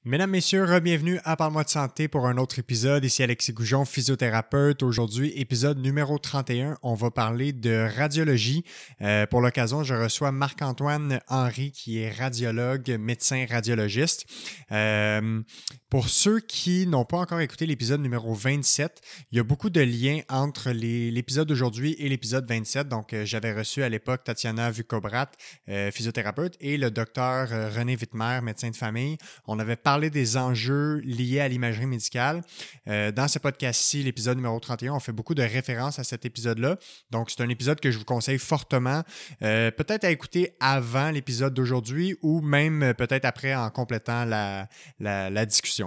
Mesdames, Messieurs, bienvenue à Parle-moi de santé pour un autre épisode. Ici Alexis Goujon, physiothérapeute. Aujourd'hui, épisode numéro 31, on va parler de radiologie. Pour l'occasion, je reçois Marc-Antoine Henry, qui est radiologue, médecin radiologiste. Pour ceux qui n'ont pas encore écouté l'épisode numéro 27, il y a beaucoup de liens entre l'épisode d'aujourd'hui et l'épisode 27. Donc, j'avais reçu à l'époque Tatiana Vucobrat, physiothérapeute, et le docteur René Wittmer, médecin de famille. On avait parlé des enjeux liés à l'imagerie médicale. Dans ce podcast-ci, l'épisode numéro 31, on fait beaucoup de références à cet épisode-là. Donc, c'est un épisode que je vous conseille fortement, peut-être à écouter avant l'épisode d'aujourd'hui ou même peut-être après en complétant la discussion.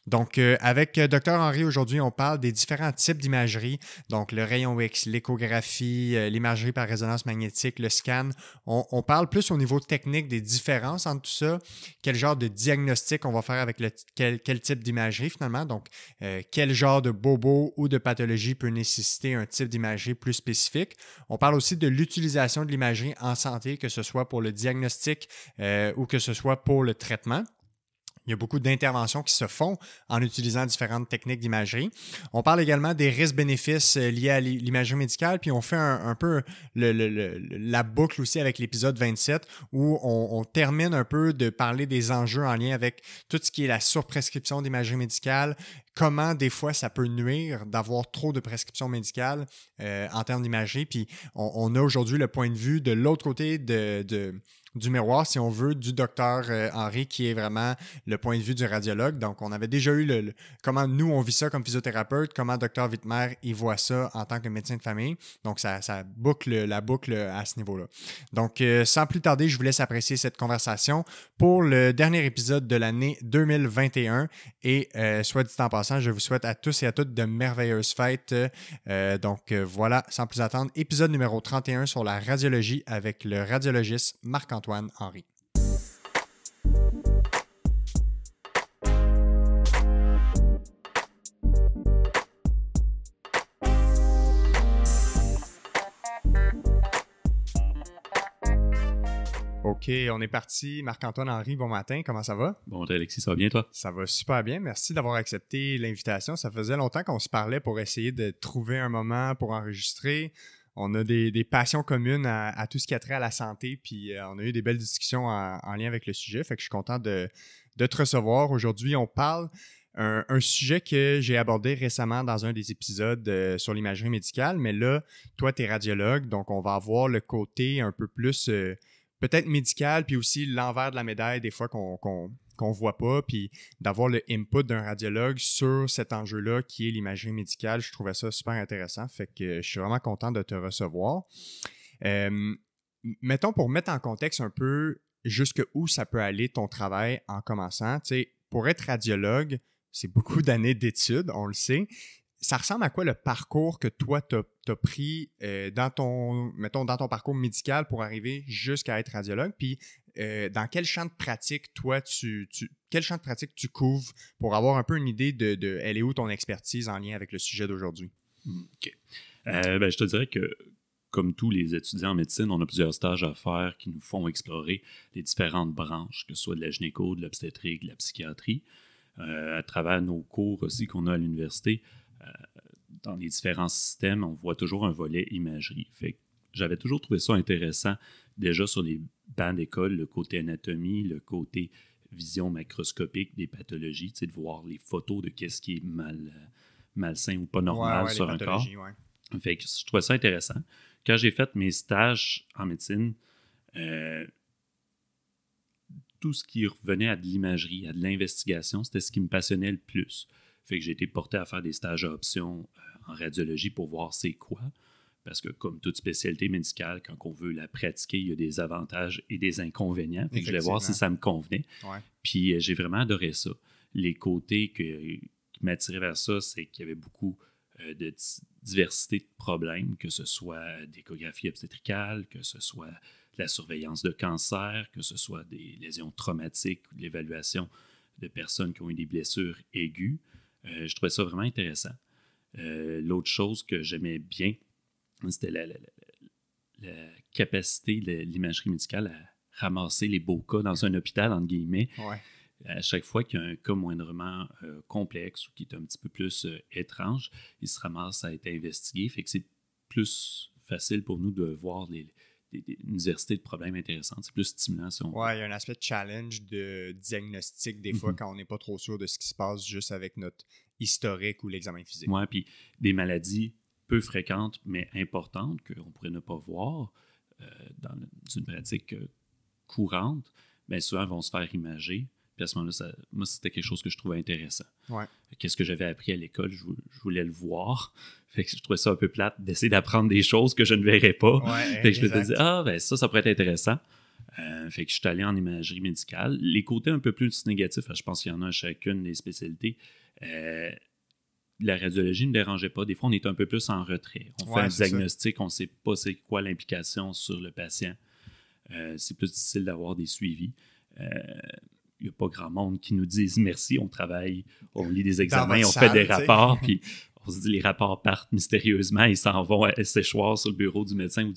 Donc, avec Dr Henry, aujourd'hui, on parle des différents types d'imagerie, donc le rayon X, l'échographie, l'imagerie par résonance magnétique, le scan. On parle plus au niveau technique des différences entre tout ça, quel genre de diagnostic on va faire avec quel type d'imagerie finalement, donc quel genre de bobo ou de pathologie peut nécessiter un type d'imagerie plus spécifique. On parle aussi de l'utilisation de l'imagerie en santé, que ce soit pour le diagnostic ou que ce soit pour le traitement. Il y a beaucoup d'interventions qui se font en utilisant différentes techniques d'imagerie. On parle également des risques-bénéfices liés à l'imagerie médicale, puis on fait un peu la boucle aussi avec l'épisode 27 où on termine un peu de parler des enjeux en lien avec tout ce qui est la surprescription d'imagerie médicale, comment des fois ça peut nuire d'avoir trop de prescriptions médicales en termes d'imagerie. Puis on a aujourd'hui le point de vue de l'autre côté du miroir, si on veut, du docteur Henry, qui est vraiment le point de vue du radiologue. Donc, on avait déjà eu comment nous, on vit ça comme physiothérapeute, comment docteur Wittmer, il voit ça en tant que médecin de famille. Donc, ça boucle la boucle à ce niveau-là. Donc, sans plus tarder, je vous laisse apprécier cette conversation pour le dernier épisode de l'année 2021. Et soit dit en passant, je vous souhaite à tous et à toutes de merveilleuses fêtes. Voilà, sans plus attendre, épisode numéro 31 sur la radiologie avec le radiologiste Marc-Antoine Henry. OK, on est parti. Marc-Antoine Henry, bon matin, comment ça va? Bon, Alexis, ça va bien, toi? Ça va super bien. Merci d'avoir accepté l'invitation. Ça faisait longtemps qu'on se parlait pour essayer de trouver un moment pour enregistrer. On a des passions communes à tout ce qui a trait à la santé, puis on a eu des belles discussions en lien avec le sujet. Fait que je suis content de te recevoir. Aujourd'hui, on parle un sujet que j'ai abordé récemment dans un des épisodes sur l'imagerie médicale, mais là, toi, tu es radiologue, donc on va avoir le côté un peu plus peut-être médical, puis aussi l'envers de la médaille des fois qu'on voit pas, puis d'avoir le input d'un radiologue sur cet enjeu-là qui est l'imagerie médicale. Je trouvais ça super intéressant, fait que je suis vraiment content de te recevoir. Mettons, pour mettre en contexte un peu jusqu'où ça peut aller ton travail en commençant, tu sais, pour être radiologue, c'est beaucoup d'années d'études, on le sait. Ça ressemble à quoi le parcours que toi, tu as pris dans ton parcours médical pour arriver jusqu'à être radiologue? Puis, dans quel champ de pratique, toi, quel champ de pratique tu couvres pour avoir un peu une idée de elle est où ton expertise en lien avec le sujet d'aujourd'hui? OK. Je te dirais que, comme tous les étudiants en médecine, on a plusieurs stages à faire qui nous font explorer les différentes branches, que ce soit de la gynéco, de l'obstétrique, de la psychiatrie. À travers nos cours aussi qu'on a à l'université, dans les différents systèmes, on voit toujours un volet imagerie. Fait que j'avais toujours trouvé ça intéressant, déjà sur les bancs d'école, le côté anatomie, le côté vision macroscopique des pathologies, de voir les photos de qu'est-ce qui est malsain ou pas normal sur un corps. Ouais. Fait que je trouvais ça intéressant. Quand j'ai fait mes stages en médecine, tout ce qui revenait à de l'imagerie, à de l'investigation, c'était ce qui me passionnait le plus. Fait que j'ai été porté à faire des stages à option en radiologie pour voir c'est quoi. Parce que comme toute spécialité médicale, quand on veut la pratiquer, il y a des avantages et des inconvénients. Fait que je voulais voir si ça me convenait. Ouais. Puis j'ai vraiment adoré ça. Les côtés qui m'attiraient vers ça, c'est qu'il y avait beaucoup de diversité de problèmes, que ce soit d'échographie obstétricale, que ce soit de la surveillance de cancer, que ce soit des lésions traumatiques ou de l'évaluation de personnes qui ont eu des blessures aiguës. Je trouvais ça vraiment intéressant. L'autre chose que j'aimais bien, c'était la capacité de l'imagerie médicale à ramasser les beaux cas dans un hôpital, entre guillemets. Ouais. À chaque fois qu'il y a un cas moindrement complexe ou qui est un petit peu plus étrange, il se ramasse à être investigué. Fait que c'est plus facile pour nous de voir une diversité de problèmes intéressants. C'est plus stimulant si on veut. Ouais, il y a un aspect de challenge, de diagnostic des fois quand on n'est pas trop sûr de ce qui se passe juste avec notre historique ou l'examen physique. Ouais, puis des maladies peu fréquentes mais importantes qu'on pourrait ne pas voir dans une pratique courante, bien souvent vont se faire imager. Puis à ce moment-là, moi, c'était quelque chose que je trouvais intéressant. Ouais. Qu'est-ce que j'avais appris à l'école? Je voulais le voir. Fait que je trouvais ça un peu plate d'essayer d'apprendre des choses que je ne verrais pas. Ouais, fait que je me disais, ben ça pourrait être intéressant. Fait que je suis allé en imagerie médicale. Les côtés un peu plus négatifs, je pense qu'il y en a à chacune des spécialités. La radiologie ne me dérangeait pas. Des fois, on est un peu plus en retrait. On fait un diagnostic, on ne sait pas c'est quoi l'implication sur le patient. C'est plus difficile d'avoir des suivis. Il n'y a pas grand monde qui nous dise merci, on travaille, on lit des examens, on fait des rapports, puis on se dit les rapports partent mystérieusement, ils s'en vont à séchoir sur le bureau du médecin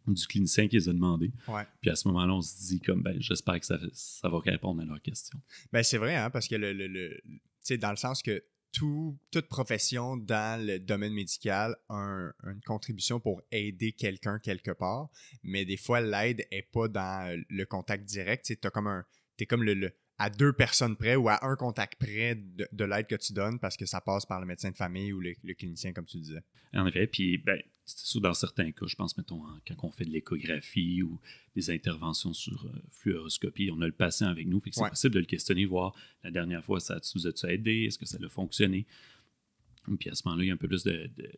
ou du clinicien qui les a demandés. Ouais. Puis à ce moment-là, on se dit comme j'espère que ça va répondre à leurs questions. Ben c'est vrai, hein, parce que tu sais, dans le sens que toute profession dans le domaine médical a une contribution pour aider quelqu'un quelque part, mais des fois, l'aide n'est pas dans le contact direct. Tu sais, t'es comme à 2 personnes près ou à un contact près de l'aide que tu donnes parce que ça passe par le médecin de famille ou le clinicien, comme tu disais. En effet, puis c'est sûr, dans certains cas, je pense, mettons, quand on fait de l'échographie ou des interventions sur fluoroscopie, on a le patient avec nous, fait que c'est possible de le questionner, voir la dernière fois, ça vous a-tu aidé, est-ce que ça a fonctionné? Puis à ce moment-là, il y a un peu plus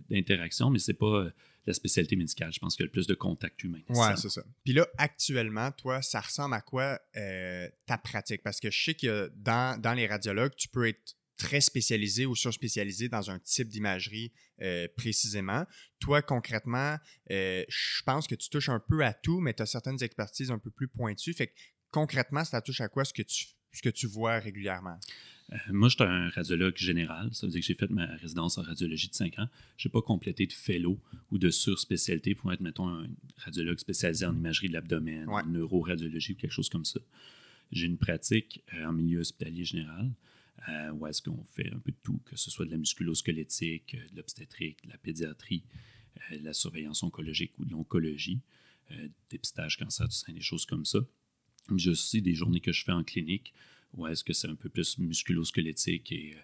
d'interaction, mais c'est pas la spécialité médicale. Je pense qu'il y a le plus de contact humain. Oui, c'est ça. Puis là, actuellement, toi, ça ressemble à quoi ta pratique? Parce que je sais que dans les radiologues, tu peux être très spécialisé ou surspécialisé dans un type d'imagerie précisément. Toi, concrètement, je pense que tu touches un peu à tout, mais tu as certaines expertises un peu plus pointues. Fait que concrètement, ça touche à quoi ce que tu vois régulièrement? Moi, je suis un radiologue général. Ça veut dire que j'ai fait ma résidence en radiologie de 5 ans. Je n'ai pas complété de fellow ou de surspécialité pour être, mettons, un radiologue spécialisé en imagerie de l'abdomen, en neuroradiologie ou quelque chose comme ça. J'ai une pratique en milieu hospitalier général où est-ce qu'on fait un peu de tout, que ce soit de la musculo-squelettique, de l'obstétrique, de la pédiatrie, de la surveillance oncologique ou de l'oncologie, dépistage cancer du sein, des choses comme ça. J'ai aussi des journées que je fais en clinique où est-ce que c'est un peu plus musculo-squelettique et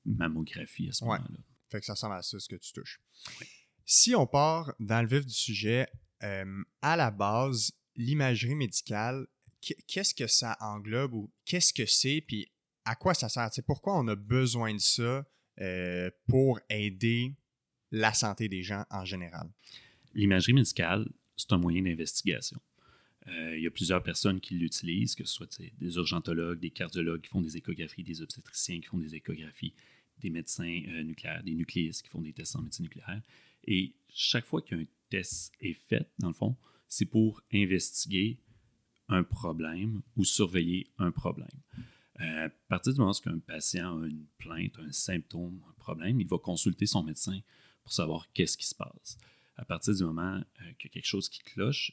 mammographie à ce moment-là. Fait que ça ressemble à ça, ce que tu touches. Oui. Si on part dans le vif du sujet, à la base, l'imagerie médicale, qu'est-ce que ça englobe ou qu'est-ce que c'est, puis à quoi ça sert? T'sais, pourquoi on a besoin de ça pour aider la santé des gens en général? L'imagerie médicale, c'est un moyen d'investigation. Il y a plusieurs personnes qui l'utilisent, que ce soit des urgentologues, des cardiologues qui font des échographies, des obstétriciens qui font des échographies, des médecins nucléaires, des nucléistes qui font des tests en médecine nucléaire. Et chaque fois qu'un test est fait, dans le fond, c'est pour investiguer un problème ou surveiller un problème. À partir du moment où un patient a une plainte, un symptôme, un problème, il va consulter son médecin pour savoir qu'est-ce qui se passe. À partir du moment qu'il y a quelque chose qui cloche,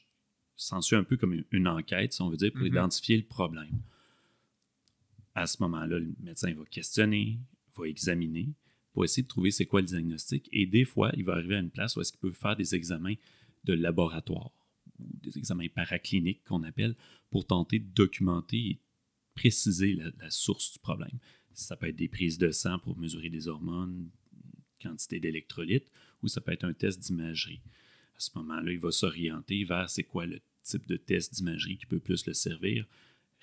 s'ensuit un peu comme une enquête, si on veut dire, pour identifier le problème. À ce moment-là, le médecin va questionner, va examiner pour essayer de trouver c'est quoi le diagnostic. Et des fois, il va arriver à une place où est-ce qu'il peut faire des examens de laboratoire ou des examens paracliniques qu'on appelle pour tenter de documenter et préciser la source du problème. Ça peut être des prises de sang pour mesurer des hormones, quantité d'électrolytes, ou ça peut être un test d'imagerie. À ce moment-là, il va s'orienter vers c'est quoi le type de test d'imagerie qui peut plus le servir.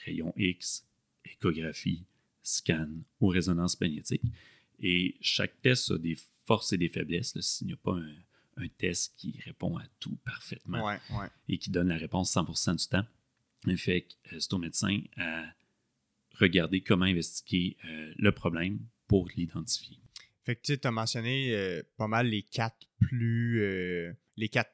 Rayon X, échographie, scan ou résonance magnétique. Et chaque test a des forces et des faiblesses. S'il n'y a pas un test qui répond à tout parfaitement et qui donne la réponse 100% du temps, il fait que c'est au médecin à regarder comment investiguer le problème pour l'identifier. Fait que tu as mentionné pas mal les 4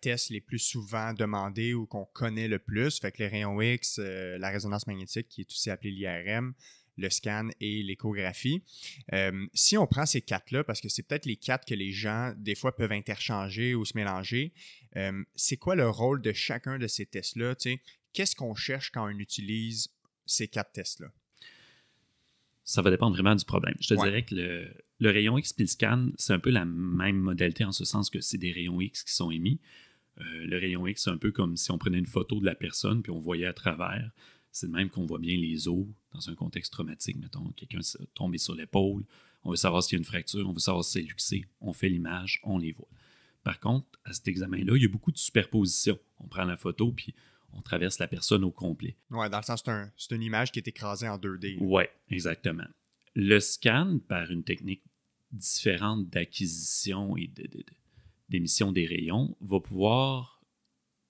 tests les plus souvent demandés ou qu'on connaît le plus. Fait que les rayons X, la résonance magnétique qui est aussi appelée l'IRM, le scan et l'échographie. Si on prend ces 4-là, parce que c'est peut-être les 4 que les gens, des fois, peuvent interchanger ou se mélanger, c'est quoi le rôle de chacun de ces tests-là? Qu'est-ce qu'on cherche quand on utilise ces 4 tests-là? Ça va dépendre vraiment du problème. Je te Ouais. dirais que le rayon X puis le scan, c'est un peu la même modalité en ce sens que c'est des rayons X qui sont émis. Le rayon X, c'est un peu comme si on prenait une photo de la personne puis on voyait à travers. C'est de même qu'on voit bien les os dans un contexte traumatique. Mettons, quelqu'un s'est tombé sur l'épaule, on veut savoir s'il y a une fracture, on veut savoir si c'est luxé, on fait l'image, on les voit. Par contre, à cet examen-là, il y a beaucoup de superposition. On prend la photo puis on traverse la personne au complet. Ouais, dans le sens, c'est une image qui est écrasée en 2D. Oui, exactement. Le scan, par une technique différente d'acquisition et d'émission des rayons, va pouvoir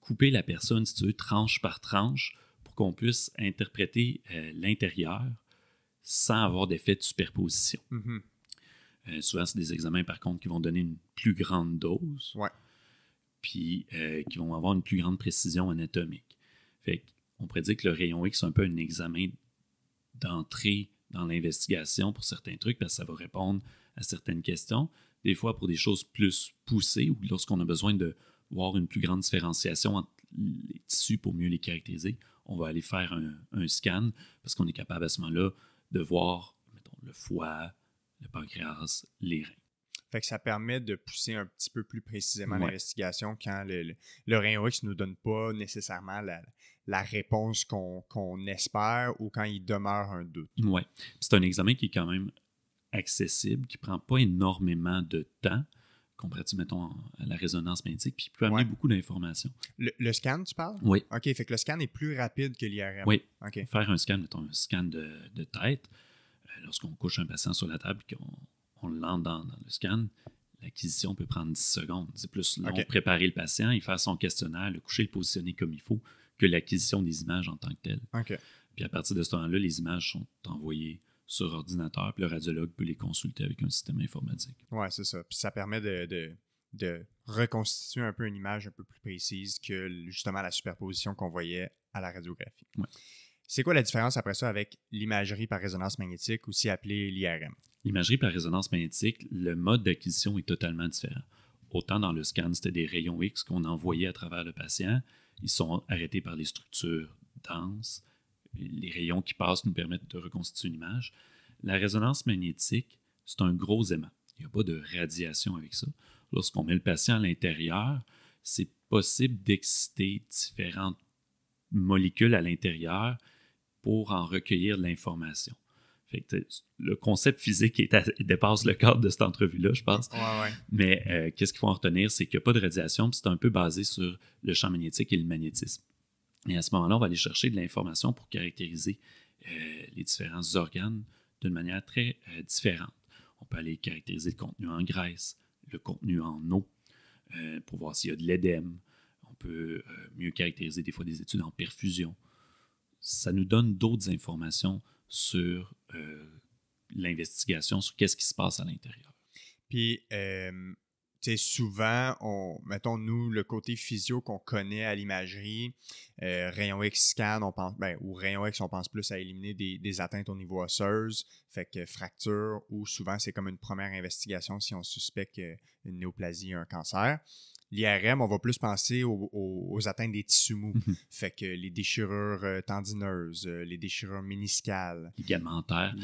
couper la personne, si tu veux, tranche par tranche, pour qu'on puisse interpréter l'intérieur sans avoir d'effet de superposition. Mm-hmm. Souvent, c'est des examens, par contre, qui vont donner une plus grande dose, Ouais. puis qui vont avoir une plus grande précision anatomique. Fait qu'on pourrait dire que le rayon X, c'est un peu un examen d'entrée dans l'investigation pour certains trucs, parce que ça va répondre à certaines questions. Des fois, pour des choses plus poussées, ou lorsqu'on a besoin de voir une plus grande différenciation entre les tissus pour mieux les caractériser, on va aller faire un scan, parce qu'on est capable à ce moment-là de voir, mettons, le foie, le pancréas, les reins. Fait que ça permet de pousser un petit peu plus précisément Ouais. l'investigation quand le rayon X ne nous donne pas nécessairement la réponse qu'on espère ou quand il demeure un doute. Oui. C'est un examen qui est quand même accessible, qui ne prend pas énormément de temps, comparé, mettons, à la résonance magnétique, puis qui peut amener beaucoup d'informations. Le scan, tu parles? Oui. OK, fait que le scan est plus rapide que l'IRM. Oui. OK. Faire un scan, mettons, un scan de tête, lorsqu'on couche un patient sur la table et qu'on le lance dans le scan, l'acquisition peut prendre 10 secondes. C'est plus long de préparer le patient, il faire son questionnaire, le coucher, le positionner comme il faut, que l'acquisition des images en tant que telle. OK. Puis à partir de ce temps-là, les images sont envoyées sur ordinateur, puis le radiologue peut les consulter avec un système informatique. Oui, c'est ça. Puis ça permet de reconstituer un peu une image un peu plus précise que justement la superposition qu'on voyait à la radiographie. Ouais. C'est quoi la différence après ça avec l'imagerie par résonance magnétique, aussi appelée l'IRM? L'imagerie par résonance magnétique, le mode d'acquisition est totalement différent. Autant dans le scan, c'était des rayons X qu'on envoyait à travers le patient. Ils sont arrêtés par les structures denses. Les rayons qui passent nous permettent de reconstituer une image. La résonance magnétique, c'est un gros aimant. Il n'y a pas de radiation avec ça. Lorsqu'on met le patient à l'intérieur, c'est possible d'exciter différentes molécules à l'intérieur pour en recueillir de l'information. Fait que le concept physique il dépasse le cadre de cette entrevue-là, je pense. Ouais. Mais qu'est-ce qu'il faut en retenir, c'est qu'il n'y a pas de radiation, puis c'est un peu basé sur le champ magnétique et le magnétisme. Et à ce moment-là, on va aller chercher de l'information pour caractériser les différents organes d'une manière très différente. On peut aller caractériser le contenu en graisse, le contenu en eau, pour voir s'il y a de l'édème. On peut mieux caractériser des fois des études en perfusion. Ça nous donne d'autres informations sur l'investigation, sur qu'est-ce qui se passe à l'intérieur. Puis, souvent, mettons, nous, le côté physio qu'on connaît à l'imagerie, rayon X scan, on pense, ou rayon X, on pense plus à éliminer des atteintes au niveau osseuse, fait que fracture, ou souvent, c'est comme une première investigation si on suspecte une néoplasie, un cancer. L'IRM, on va plus penser aux atteintes des tissus mous. Fait que les déchirures tendineuses, les déchirures méniscales, ligamentaires,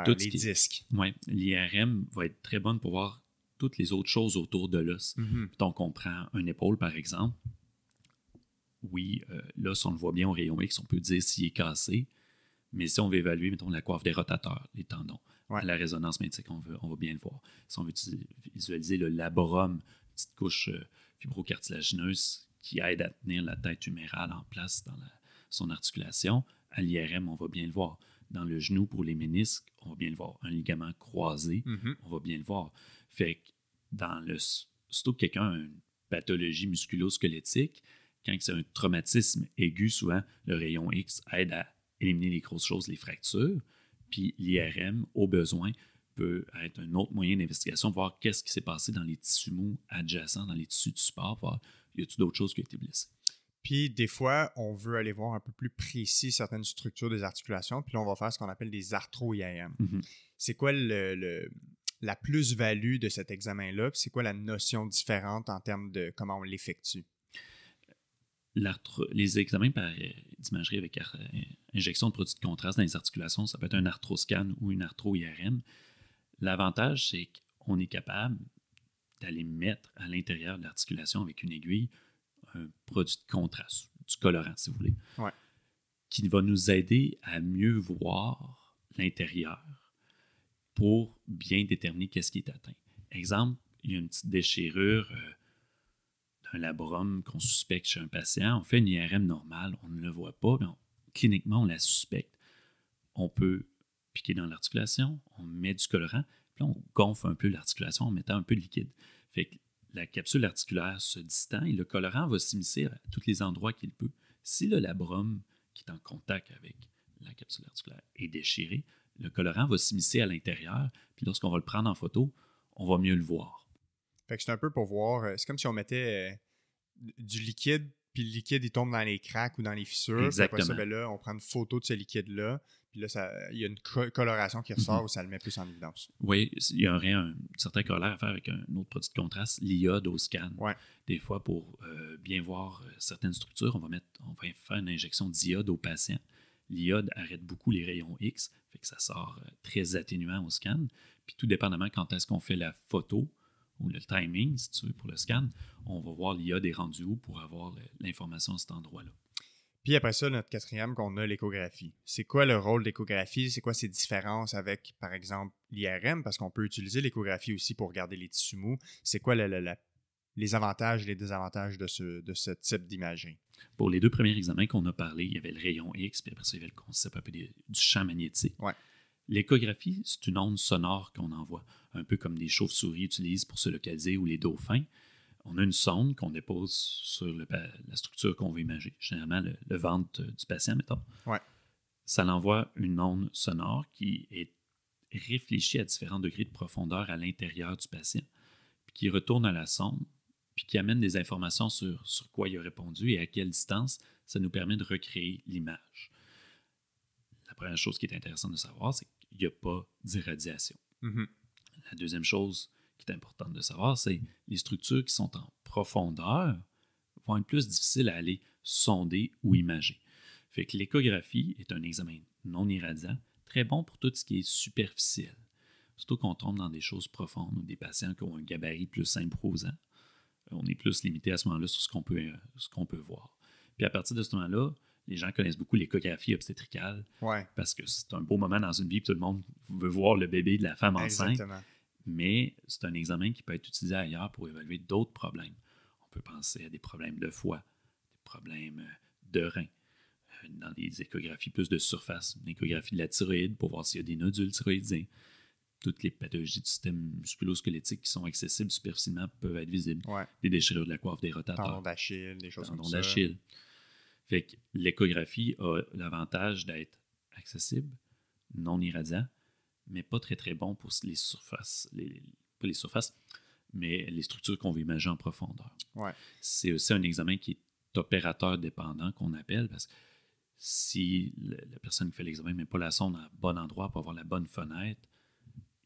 les disques. Oui, l'IRM va être très bonne pour voir toutes les autres choses autour de l'os. Donc, on prend une épaule, par exemple. Oui, l'os, on le voit bien au rayon X, on peut dire s'il est cassé. Mais si on veut évaluer, mettons, la coiffe des rotateurs, les tendons, la résonance magnétique, on va bien le voir. Si on veut visualiser le labrum, petite couche fibrocartilagineuse qui aide à tenir la tête humérale en place dans son articulation, à l'IRM, on va bien le voir. Dans le genou, pour les ménisques, on va bien le voir. Un ligament croisé, on va bien le voir. Fait que surtout que quelqu'un a une pathologie musculo-squelettique, quand c'est un traumatisme aigu, souvent, le rayon X aide à éliminer les grosses choses, les fractures. Puis l'IRM, au besoin, peut être un autre moyen d'investigation, voir qu'est-ce qui s'est passé dans les tissus mous adjacents, dans les tissus de support, voir y a-t-il d'autres choses qui ont été blessées. Puis des fois, on veut aller voir un peu plus précis certaines structures des articulations, puis là, on va faire ce qu'on appelle des arthro-IRM. C'est quoi la plus-value de cet examen-là, puis c'est quoi la notion différente en termes de comment on l'effectue? les examens d'imagerie avec injection de produits de contraste dans les articulations, ça peut être un arthroscan ou une arthro-IRM. L'avantage, c'est qu'on est capable d'aller mettre à l'intérieur de l'articulation avec une aiguille un produit de contraste, du colorant, si vous voulez, qui va nous aider à mieux voir l'intérieur pour bien déterminer qu'est-ce qui est atteint. Exemple, il y a une petite déchirure d'un labrum qu'on suspecte chez un patient. On fait une IRM normale, on ne le voit pas, mais cliniquement, on la suspecte. On peut piquer dans l'articulation, on met du colorant, puis on gonfle un peu l'articulation en mettant un peu de liquide. Fait que la capsule articulaire se distend et le colorant va s'immiscer à tous les endroits qu'il peut. Si le labrum qui est en contact avec la capsule articulaire est déchiré, le colorant va s'immiscer à l'intérieur, puis lorsqu'on va le prendre en photo, on va mieux le voir. Fait que c'est un peu pour voir, c'est comme si on mettait du liquide, puis le liquide, il tombe dans les cracks ou dans les fissures. Exactement. Après ça, là, on prend une photo de ce liquide-là, puis là, il y a une coloration qui ressort où ça le met plus en évidence. Oui, il y aurait un certain corollaire à faire avec un autre produit de contraste, l'iode au scan. Ouais. Des fois, pour bien voir certaines structures, on va faire une injection d'iode au patient. L'iode arrête beaucoup les rayons X, fait que ça sort très atténuant au scan. Puis tout dépendamment quand est-ce qu'on fait la photo ou le timing, si tu veux, pour le scan, on va voir l'iode est rendu où pour avoir l'information à cet endroit-là. Puis après ça, notre quatrième qu'on a, l'échographie. C'est quoi le rôle de l'échographie? C'est quoi ses différences avec, par exemple, l'IRM? Parce qu'on peut utiliser l'échographie aussi pour regarder les tissus mous. C'est quoi les avantages et les désavantages de ce type d'imagerie? Pour les 2 premiers examens qu'on a parlé, il y avait le rayon X, puis après ça, il y avait le concept un peu du champ magnétique. Ouais. L'échographie, c'est une onde sonore qu'on envoie, un peu comme des chauves-souris utilisent pour se localiser ou les dauphins. On a une sonde qu'on dépose sur la structure qu'on veut imager, généralement le ventre du patient, mettons. Ouais. Ça l'envoie une onde sonore qui est réfléchie à différents degrés de profondeur à l'intérieur du patient, puis qui retourne à la sonde, puis qui amène des informations sur quoi il a répondu et à quelle distance. Ça nous permet de recréer l'image. La première chose qui est intéressante de savoir, c'est qu'il n'y a pas d'irradiation. Mm-hmm. La deuxième chose qui est importante de savoir, c'est les structures qui sont en profondeur vont être plus difficiles à aller sonder ou imager. Fait que l'échographie est un examen non irradiant, très bon pour tout ce qui est superficiel. Surtout qu'on tombe dans des choses profondes ou des patients qui ont un gabarit plus imposant. On est plus limité à ce moment-là sur ce qu'on peut voir. Puis à partir de ce moment-là, les gens connaissent beaucoup l'échographie obstétricale parce que c'est un beau moment dans une vie et tout le monde veut voir le bébé de la femme enceinte. Exactement. Mais c'est un examen qui peut être utilisé ailleurs pour évaluer d'autres problèmes. On peut penser à des problèmes de foie, des problèmes de reins, dans des échographies plus de surface, une échographie de la thyroïde pour voir s'il y a des nodules thyroïdiens. Toutes les pathologies du système musculo-squelettique qui sont accessibles superficiellement peuvent être visibles. Ouais. Des déchirures de la coiffe des rotateurs. Tendon d'Achille, des choses tendon comme ça. d'Achille. Fait que l'échographie a l'avantage d'être accessible, non irradiant, mais pas très très bon pour les surfaces, pas les surfaces, mais les structures qu'on veut imager en profondeur. Ouais. C'est aussi un examen qui est opérateur dépendant qu'on appelle, parce que si la personne qui fait l'examen ne met pas la sonde à bon endroit pour avoir la bonne fenêtre,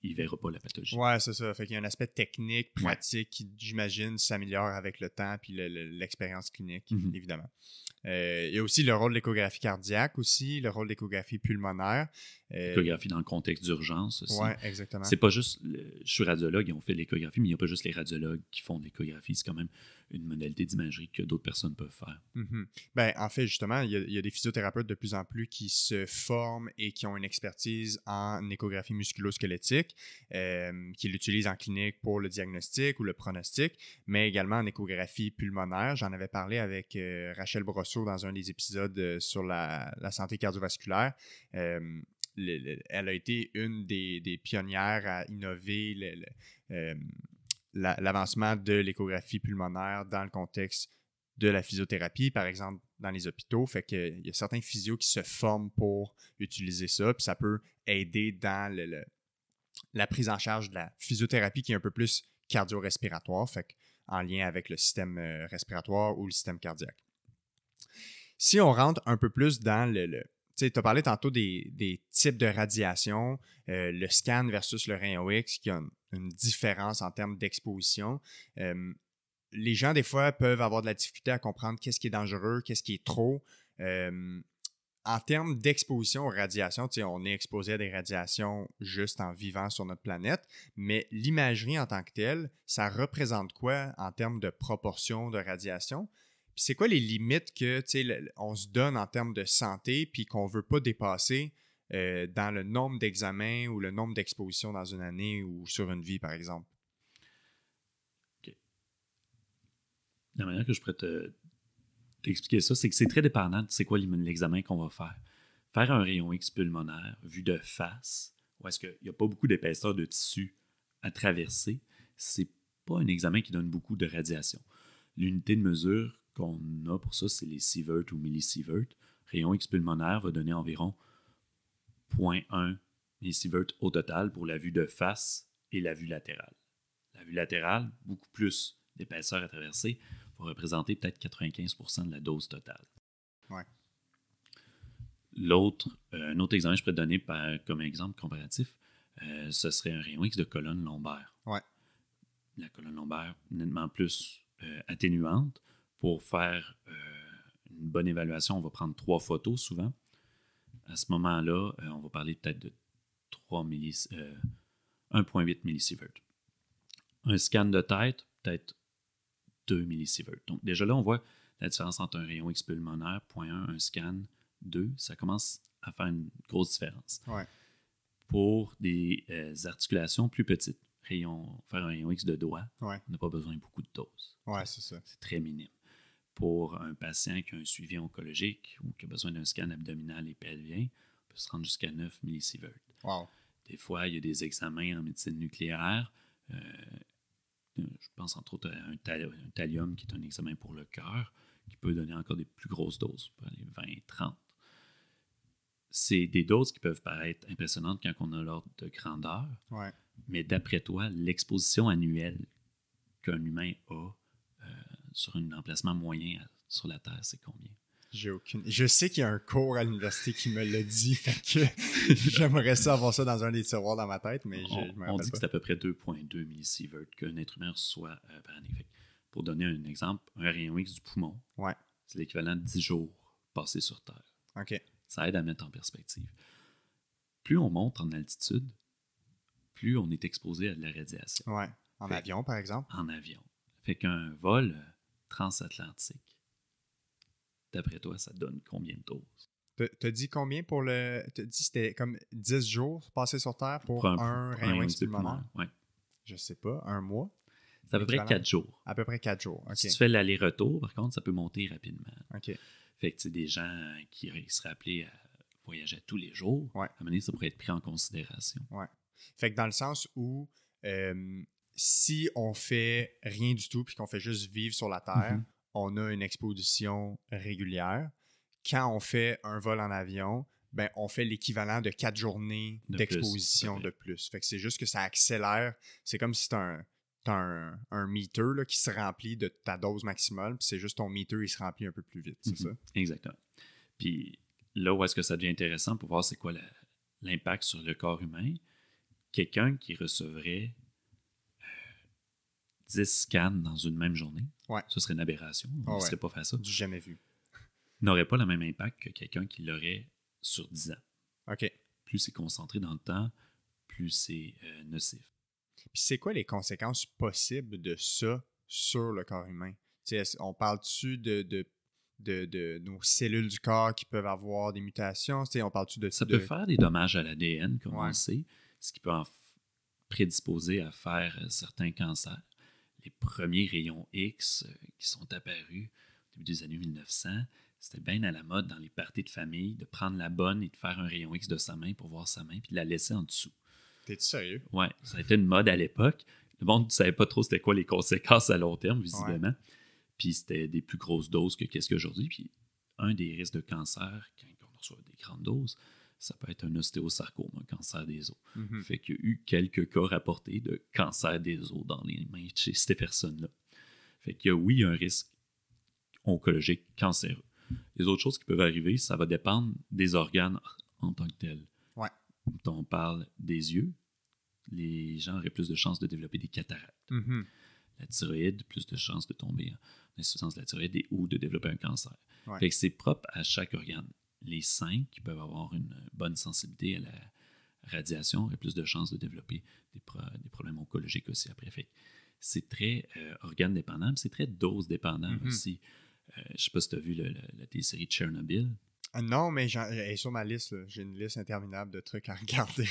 il ne verra pas la pathologie. Ouais, c'est ça. Fait qu'il y a un aspect technique, pratique qui, j'imagine, s'améliore avec le temps puis l'expérience clinique, évidemment. Il y a aussi le rôle de l'échographie cardiaque aussi, le rôle de l'échographie pulmonaire. L'échographie dans le contexte d'urgence aussi. Oui, exactement. C'est pas juste... je suis radiologue et on fait de l'échographie, mais il n'y a pas juste les radiologues qui font de l'échographie. C'est quand même une modalité d'imagerie que d'autres personnes peuvent faire. Mm-hmm. Ben, en fait, justement, il y a des physiothérapeutes de plus en plus qui se forment et qui ont une expertise en échographie musculo-squelettique, qui l'utilisent en clinique pour le diagnostic ou le pronostic, mais également en échographie pulmonaire. J'en avais parlé avec Rachel Brosseau dans un des épisodes sur la santé cardiovasculaire. Elle a été une des pionnières à innover l'avancement de l'échographie pulmonaire dans le contexte de la physiothérapie, par exemple, dans les hôpitaux. Fait qu'il y a certains physios qui se forment pour utiliser ça, puis ça peut aider dans la prise en charge de la physiothérapie qui est un peu plus cardio-respiratoire, fait en lien avec le système respiratoire ou le système cardiaque. Si on rentre un peu plus dans tu as parlé tantôt des types de radiation, le scan versus le rayon X, qui a une différence en termes d'exposition. les gens, des fois, peuvent avoir de la difficulté à comprendre qu'est-ce qui est dangereux, qu'est-ce qui est trop. En termes d'exposition aux radiations, on est exposé à des radiations juste en vivant sur notre planète, mais l'imagerie en tant que telle, ça représente quoi en termes de proportion de radiation? Puis c'est quoi les limites que on se donne en termes de santé puis qu'on ne veut pas dépasser dans le nombre d'examens ou le nombre d'expositions dans une année ou sur une vie, par exemple? OK. La manière que je pourrais t'expliquer ça, c'est que c'est très dépendant de c'est quoi l'examen qu'on va faire. Faire un rayon X pulmonaire vu de face, où est-ce qu'il n'y a pas beaucoup d'épaisseur de tissu à traverser, c'est pas un examen qui donne beaucoup de radiation. L'unité de mesure qu'on a pour ça, c'est les sieverts ou millisieverts. Rayon X pulmonaire va donner environ 0,1 millisievert au total pour la vue de face et la vue latérale. La vue latérale, beaucoup plus d'épaisseur à traverser, va représenter peut-être 95% de la dose totale. Ouais. Un autre examen que je pourrais te donner comme exemple comparatif, ce serait un rayon X de colonne lombaire. Ouais. La colonne lombaire nettement plus atténuante. Pour faire une bonne évaluation, on va prendre 3 photos souvent. À ce moment-là, on va parler peut-être de 1,8 millisieverts. Un scan de tête, peut-être 2 millisieverts. Donc déjà là, on voit la différence entre un rayon X pulmonaire, 0,1, un scan, 2. Ça commence à faire une grosse différence. Ouais. Pour des articulations plus petites, faire un rayon X de doigt, Ouais. on n'a pas besoin de beaucoup de doses. Ouais, c'est ça. C'est très minime. Pour un patient qui a un suivi oncologique ou qui a besoin d'un scan abdominal et pelvien, on peut se rendre jusqu'à 9 millisieverts. Wow. Des fois, il y a des examens en médecine nucléaire. Je pense entre autres à un thallium qui est un examen pour le cœur qui peut donner encore des plus grosses doses, peut aller 20, 30. C'est des doses qui peuvent paraître impressionnantes quand on a l'ordre de grandeur, Ouais. mais d'après toi, l'exposition annuelle qu'un humain a sur un emplacement moyen sur la Terre, c'est combien? J'ai aucune. Je sais qu'il y a un cours à l'université qui me l'a dit, fait que j'aimerais ça avoir ça dans un des tiroirs dans ma tête, mais je me rappelle on dit pas. que c'est à peu près 2,2 millisieverts qu'un être humain reçoit par année. Fait, pour donner un exemple, un rayon X du poumon, Ouais. c'est l'équivalent de 10 jours passés sur Terre. OK. Ça aide à mettre en perspective. Plus on monte en altitude, plus on est exposé à de la radiation. Ouais. En avion, par exemple? En avion. Fait qu'un vol transatlantique, d'après toi, ça donne combien de doses? T'as dit combien pour le. T'as dit que c'était comme 10 jours passés sur Terre pour un rayon X pulmonaire? Ouais. Je sais pas, un mois? C'est à peu près 4 jours. À peu près 4 jours, OK. Si tu fais l'aller-retour, par contre, ça peut monter rapidement. OK. Fait que des gens qui seraient appelés à voyager tous les jours, ouais. à un moment donné, ça pourrait être pris en considération. Ouais. Fait que dans le sens où si on fait rien du tout puis qu'on fait juste vivre sur la Terre, on a une exposition régulière. Quand on fait un vol en avion, ben, on fait l'équivalent de 4 journées d'exposition de plus. Fait que c'est juste que ça accélère. C'est comme si t'as un meter là, qui se remplit de ta dose maximale, puis c'est juste ton meter, il se remplit un peu plus vite, c'est ça? Exactement. Puis là où est-ce que ça devient intéressant pour voir c'est quoi l'impact sur le corps humain, quelqu'un qui recevrait 10 scans dans une même journée, ce serait une aberration. On ne serait pas faire ça. Du jamais vu. N'aurait pas le même impact que quelqu'un qui l'aurait sur 10 ans. OK. Plus c'est concentré dans le temps, plus c'est nocif. Puis c'est quoi les conséquences possibles de ça sur le corps humain? T'sais, on parle-tu de nos cellules du corps qui peuvent avoir des mutations? On parle-tu de... Ça peut faire des dommages à l'ADN, comme on le sait, ce qui peut en prédisposer à faire certains cancers. Les premiers rayons X qui sont apparus au début des années 1900, c'était bien à la mode dans les parties de famille de prendre la bonne et de faire un rayon X de sa main pour voir sa main puis de la laisser en dessous. T'es-tu sérieux? Ouais, ça a été une mode à l'époque. Le monde ne savait pas trop c'était quoi les conséquences à long terme, visiblement. Puis c'était des plus grosses doses que qu'est-ce qu'aujourd'hui. Puis un des risques de cancer, quand on reçoit des grandes doses, ça peut être un ostéosarcome, un cancer des os. Fait qu'il y a eu quelques cas rapportés de cancer des os dans les mains chez ces personnes-là. Fait qu'il y a, oui, un risque oncologique cancéreux. Les autres choses qui peuvent arriver, ça va dépendre des organes en tant que tels. Ouais. Quand on parle des yeux, les gens auraient plus de chances de développer des cataractes. la thyroïde, plus de chances de tomber en insuffisance de la thyroïde ou de développer un cancer. Ouais. Fait que c'est propre à chaque organe. Les 5 qui peuvent avoir une bonne sensibilité à la radiation auraient plus de chances de développer des problèmes oncologiques aussi après. Fait que c'est très organe dépendant, mais c'est très dose dépendant aussi. Je ne sais pas si tu as vu la télésérie Tchernobyl. Non, mais elle est sur ma liste. Là. J'ai une liste interminable de trucs à regarder.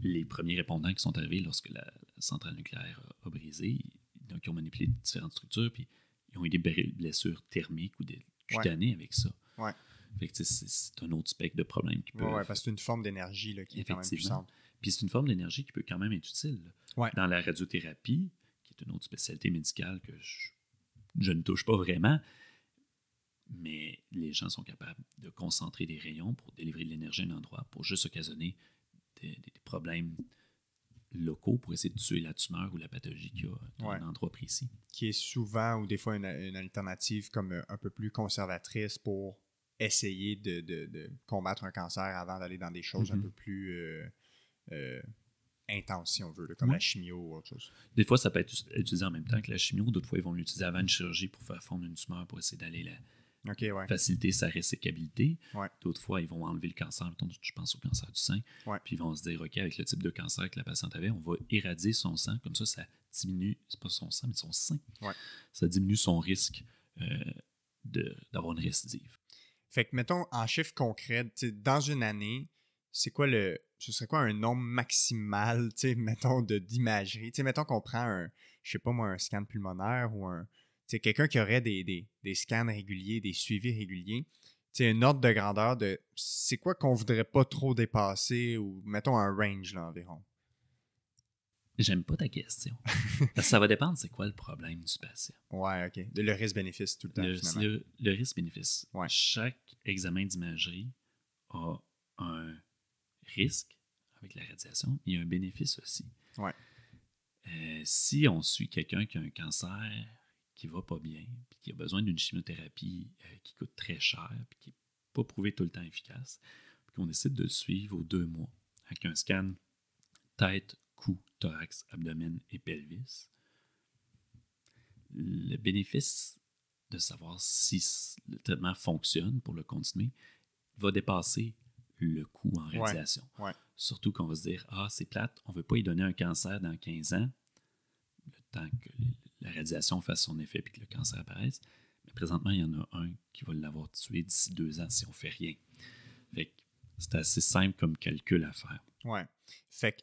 Les premiers répondants qui sont arrivés lorsque la centrale nucléaire a brisé, donc ils ont manipulé différentes structures, puis ils ont eu des blessures thermiques ou des cutanées avec ça. Ouais. Fait que c'est un autre spectre de problème qui peut... Oui, parce que c'est une forme d'énergie là, qui est quand même puissante. Puis c'est une forme d'énergie qui peut quand même être utile. Ouais. Dans la radiothérapie, qui est une autre spécialité médicale que je ne touche pas vraiment, mais les gens sont capables de concentrer des rayons pour délivrer de l'énergie à un endroit, pour juste occasionner des problèmes locaux pour essayer de tuer la tumeur ou la pathologie qu'il y a dans un endroit précis. Qui est souvent ou des fois une alternative comme un peu plus conservatrice pour essayer de combattre un cancer avant d'aller dans des choses un peu plus intenses, si on veut, là, comme la chimio ou autre chose. Des fois, ça peut être utilisé en même temps que la chimio. D'autres fois, ils vont l'utiliser avant une chirurgie pour faire fondre une tumeur pour essayer d'aller faciliter sa résécabilité. Ouais. D'autres fois, ils vont enlever le cancer. Mettons, je pense au cancer du sein. Ouais. Puis ils vont se dire, OK, avec le type de cancer que la patiente avait, on va irradier son sang. Comme ça diminue, c'est pas son sang, mais son sein. Ouais. Ça diminue son risque d'avoir une récidive. Fait que, mettons, en chiffres concrets, dans une année, ce serait quoi un nombre maximal, mettons, d'imagerie? Mettons qu'on prend un scan pulmonaire ou quelqu'un qui aurait des scans réguliers, des suivis réguliers, une ordre de grandeur de c'est quoi qu'on voudrait pas trop dépasser ou, mettons, un range là, environ? J'aime pas ta question. Parce que ça va dépendre c'est quoi le problème du patient. Ouais, OK. Le risque-bénéfice tout le temps, finalement. Le risque-bénéfice. Ouais. Chaque examen d'imagerie a un risque avec la radiation, il y a un bénéfice aussi. Ouais. Si on suit quelqu'un qui a un cancer qui va pas bien, puis qui a besoin d'une chimiothérapie qui coûte très cher, puis qui n'est pas prouvée tout le temps efficace, puis qu'on décide de le suivre aux 2 mois avec un scan tête, cou, thorax, abdomen et pelvis, le bénéfice de savoir si le traitement fonctionne pour le continuer va dépasser le coût en radiation. Ouais. Surtout qu'on va se dire, c'est plate, on ne veut pas y donner un cancer dans 15 ans, le temps que la radiation fasse son effet et que le cancer apparaisse. Mais présentement, il y en a un qui va l'avoir tué d'ici 2 ans si on ne fait rien. Fait que c'est assez simple comme calcul à faire. Ouais. Fait que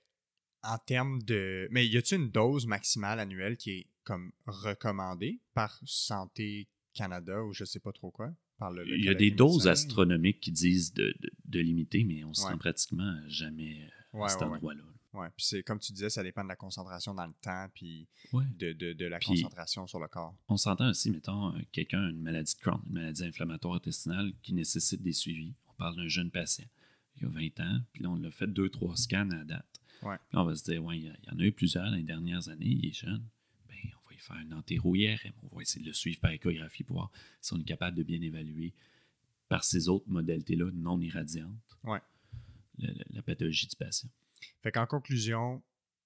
en termes de... Mais y a-t-il une dose maximale annuelle qui est comme recommandée par Santé Canada ou je sais pas trop quoi? Il y a des doses astronomiques qui disent de limiter, mais on ne se rend pratiquement jamais à cet endroit-là. Ouais, puis c'est comme tu disais, ça dépend de la concentration dans le temps puis de la concentration sur le corps. On s'entend aussi, mettons, quelqu'un a une maladie de Crohn, une maladie inflammatoire intestinale qui nécessite des suivis. On parle d'un jeune patient. Il a 20 ans, puis là, on l'a fait 2-3 scans à date. Ouais. Puis là, on va se dire, il y en a eu plusieurs dans les dernières années, il est jeune. On va y faire un entéro-IRM. On va essayer de le suivre par échographie pour voir si on est capable de bien évaluer par ces autres modalités-là non irradiantes la pathologie du patient. Fait qu'en conclusion,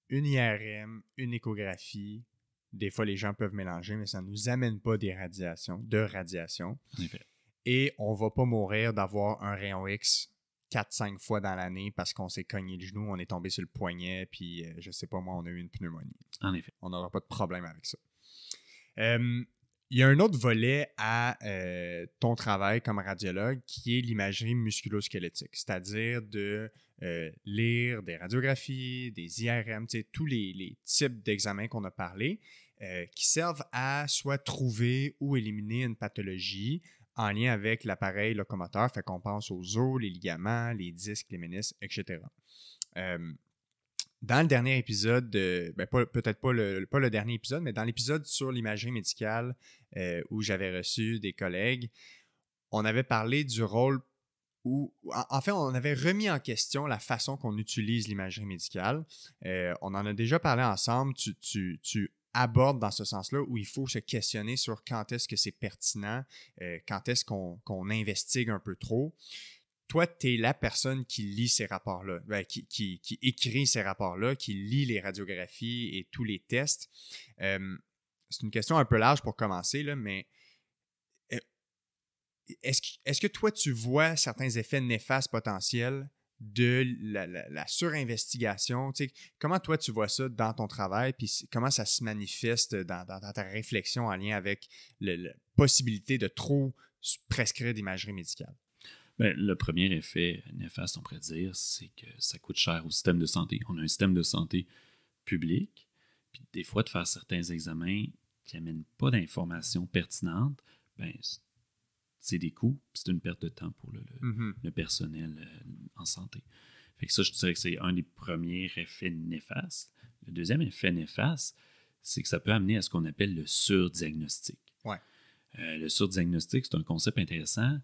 une IRM, une échographie, des fois les gens peuvent mélanger, mais ça ne nous amène pas de radiation. En effet. Et on ne va pas mourir d'avoir un rayon X 4-5 fois dans l'année parce qu'on s'est cogné le genou, on est tombé sur le poignet, puis je sais pas moi, on a eu une pneumonie. En effet. On n'aura pas de problème avec ça. Il y a un autre volet à ton travail comme radiologue qui est l'imagerie musculo-squelettique, c'est-à-dire de lire des radiographies, des IRM, tous les types d'examens qu'on a parlé qui servent à soit trouver ou éliminer une pathologie en lien avec l'appareil locomoteur, fait qu'on pense aux os, les ligaments, les disques, les ménisques, etc. Dans le dernier épisode, peut-être pas le dernier épisode, mais dans l'épisode sur l'imagerie médicale où j'avais reçu des collègues, on avait parlé du rôle où, en fait, on avait remis en question la façon qu'on utilise l'imagerie médicale. On en a déjà parlé ensemble. Tu abordes dans ce sens-là où il faut se questionner sur quand est-ce que c'est pertinent, quand est-ce qu'on investigue un peu trop. toi, tu es la personne qui lit ces rapports-là, qui écrit ces rapports-là, qui lit les radiographies et tous les tests. C'est une question un peu large pour commencer, là, mais est-ce que toi, tu vois certains effets néfastes potentiels de la surinvestigation? Tu sais, comment toi, tu vois ça dans ton travail, puis comment ça se manifeste dans ta réflexion en lien avec la possibilité de trop prescrire d'imagerie médicale? Bien, le premier effet néfaste, on pourrait dire, c'est que ça coûte cher au système de santé. On a un système de santé public, puis des fois, de faire certains examens qui n'amènent pas d'informations pertinentes, ben, c'est des coûts, puis c'est une perte de temps pour le personnel en santé. Fait que ça, je dirais que c'est un des premiers effets néfastes. Le deuxième effet néfaste, c'est que ça peut amener à ce qu'on appelle le surdiagnostic. Ouais. Le surdiagnostic, c'est un concept intéressant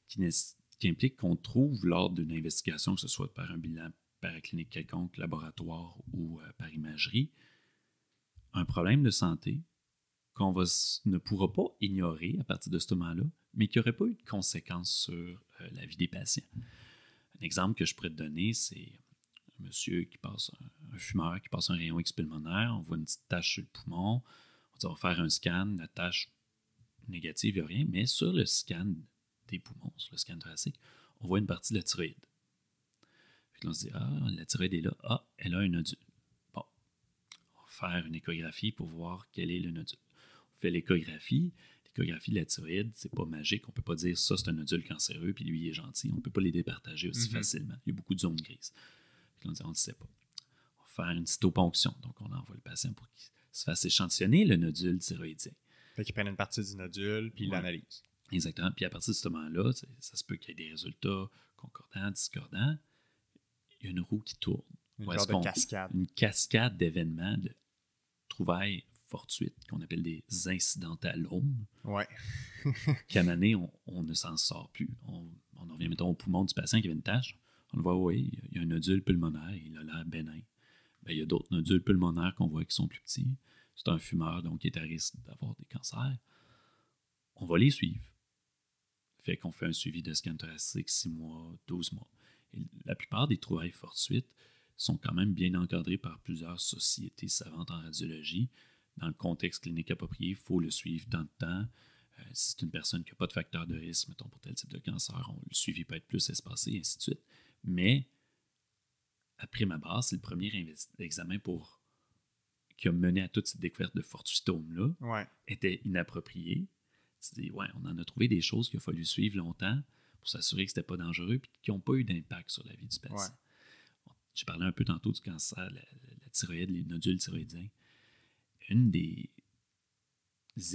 qui implique qu'on trouve lors d'une investigation, que ce soit par un bilan paraclinique quelconque, laboratoire ou par imagerie, un problème de santé qu'on ne pourra pas ignorer à partir de ce moment-là, mais qui n'aurait pas eu de conséquences sur la vie des patients. Un exemple que je pourrais te donner, c'est un monsieur qui passe, un fumeur qui passe un rayon X pulmonaire, on voit une petite tache sur le poumon, on va faire un scan, la tache négative, il n'y a rien, mais sur le scan des poumons, sur le scan thoracique, on voit une partie de la thyroïde. Puis là, on se dit, la thyroïde est là, elle a un nodule. Bon, on va faire une échographie pour voir quel est le nodule. On fait l'échographie de la thyroïde, c'est pas magique, on peut pas dire ça c'est un nodule cancéreux, puis lui il est gentil, on peut pas les départager aussi facilement. Il y a beaucoup de zones grises. Puis là, on dit, on ne sait pas. On va faire une cytoponction, donc on envoie le patient pour qu'il se fasse échantillonner le nodule thyroïdien. Fait qu'ils prennent une partie du nodule, puis ils l'analysent. Exactement. Puis à partir de ce moment-là, ça se peut qu'il y ait des résultats concordants, discordants. Il y a une roue qui tourne. Une genre de cascade. Une cascade d'événements, de trouvailles fortuites, qu'on appelle des incidentalomes. Ouais. Qu'à un année, on ne s'en sort plus. On en revient, mettons, au poumon du patient qui avait une tache. On le voit, oui, il y a un nodule pulmonaire, il a l'air bénin. Ben, il y a d'autres nodules pulmonaires qu'on voit qui sont plus petits. C'est un fumeur, donc il est à risque d'avoir des cancers. On va les suivre. Fait qu'on fait un suivi de scan thoracique 6 mois, 12 mois. Et la plupart des trouvailles fortuites sont quand même bien encadrées par plusieurs sociétés savantes en radiologie. Dans le contexte clinique approprié, il faut le suivre tant de temps. Si c'est une personne qui n'a pas de facteur de risque, mettons pour tel type de cancer, le suivi peut être plus espacé, et ainsi de suite. Mais, après ma base, c'est le premier examen qui a mené à toute cette découverte de fortuitome-là, était inapproprié. Ouais, on en a trouvé des choses qu'il a fallu suivre longtemps pour s'assurer que ce n'était pas dangereux et qui n'ont pas eu d'impact sur la vie du patient. Ouais. J'ai parlé un peu tantôt du cancer, la thyroïde, les nodules thyroïdiens. Une des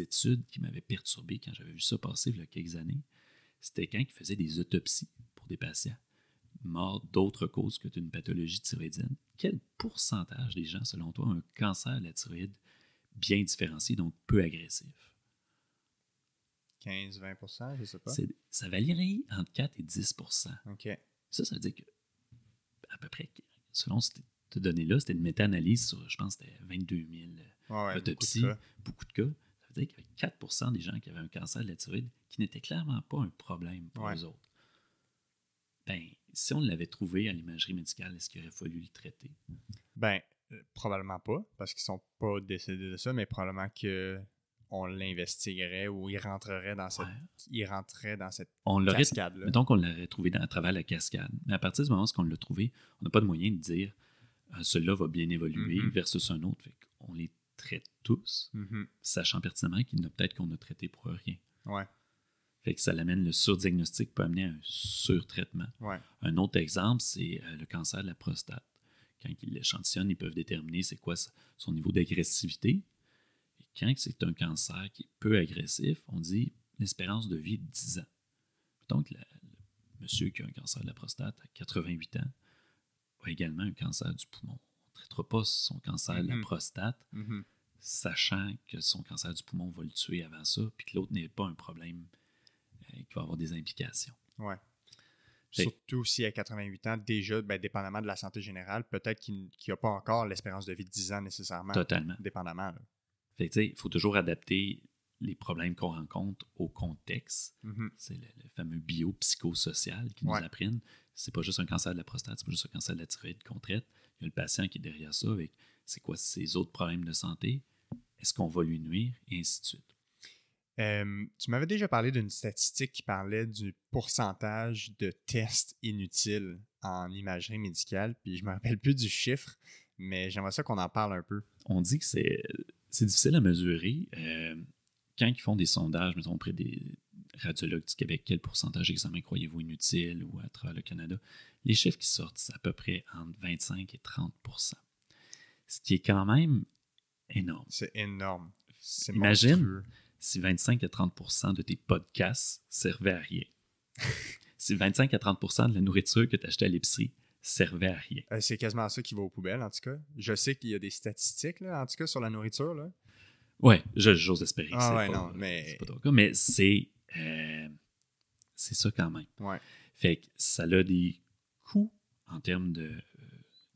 études qui m'avait perturbé quand j'avais vu ça passer il y a quelques années, c'était quand ils faisaient des autopsies pour des patients morts d'autres causes que d'une pathologie thyroïdienne. Quel pourcentage des gens, selon toi, ont un cancer de la thyroïde bien différencié, donc peu agressif? 15-20%, je ne sais pas. Ça varierait entre 4 et 10%. OK. Ça veut dire que, à peu près, selon cette donnée-là, c'était une méta-analyse sur, je pense, c'était 22 000 autopsies, beaucoup de cas. Ça veut dire qu'il y avait 4% des gens qui avaient un cancer de la thyroïde qui n'était clairement pas un problème pour eux autres. Ben, si on l'avait trouvé à l'imagerie médicale, est-ce qu'il aurait fallu le traiter? Ben, probablement pas, parce qu'ils ne sont pas décédés de ça, mais probablement qu'on l'investiguerait ou il rentrerait dans cette, cascade-là. Mettons qu'on l'aurait trouvé à travers la cascade. Mais à partir du moment où on l'a trouvé, on n'a pas de moyen de dire celui-là va bien évoluer versus un autre. Fait qu'on les traite tous, sachant pertinemment qu'il y en a peut-être qu'on a traité pour rien. Ouais. Fait que ça l'amène, le surdiagnostic peut amener à un surtraitement. Ouais. Un autre exemple, c'est le cancer de la prostate. Quand ils l'échantillonnent, ils peuvent déterminer c'est quoi son niveau d'agressivité. Et quand c'est un cancer qui est peu agressif, on dit l'espérance de vie de 10 ans. Donc, le monsieur qui a un cancer de la prostate à 88 ans a également un cancer du poumon. On ne traitera pas son cancer de la prostate, sachant que son cancer du poumon va le tuer avant ça, puis que l'autre n'est pas un problème qui va avoir des implications. Ouais. Surtout si à 88 ans, déjà, dépendamment de la santé générale, peut-être qu'il n'y a pas encore l'espérance de vie de 10 ans nécessairement. Totalement. Dépendamment. Là. Fait que, il faut toujours adapter les problèmes qu'on rencontre au contexte. Mhm. C'est le fameux biopsychosocial qui nous Ouais. apprennent. C'est pas juste un cancer de la prostate, c'est pas juste un cancer de la thyroïde qu'on traite. Il y a le patient qui est derrière ça avec c'est quoi ses autres problèmes de santé, est-ce qu'on va lui nuire, et ainsi de suite. Tu m'avais déjà parlé d'une statistique qui parlait du pourcentage de tests inutiles en imagerie médicale, puis je me rappelle plus du chiffre, mais j'aimerais ça qu'on en parle un peu. On dit que c'est difficile à mesurer. Quand ils font des sondages, mettons, auprès des radiologues du Québec, quel pourcentage d'examens croyez-vous inutiles ou à travers le Canada, les chiffres qui sortent, c'est à peu près entre 25 et 30 %. Ce qui est quand même énorme. C'est énorme. C'est Imagine monstrueux. si 25 à 30 % de tes podcasts servaient à rien. Si 25 à 30 % de la nourriture que tu achetais à l'épicerie servait à rien. C'est quasiment ça qui va aux poubelles, en tout cas. Je sais qu'il y a des statistiques, là, en tout cas, sur la nourriture. Là. Ouais, j'ose espérer que Ah c'est ouais, pas, non, mais... c'est pas ton cas, mais c'est ça quand même. Ouais. Fait que ça a des coûts en termes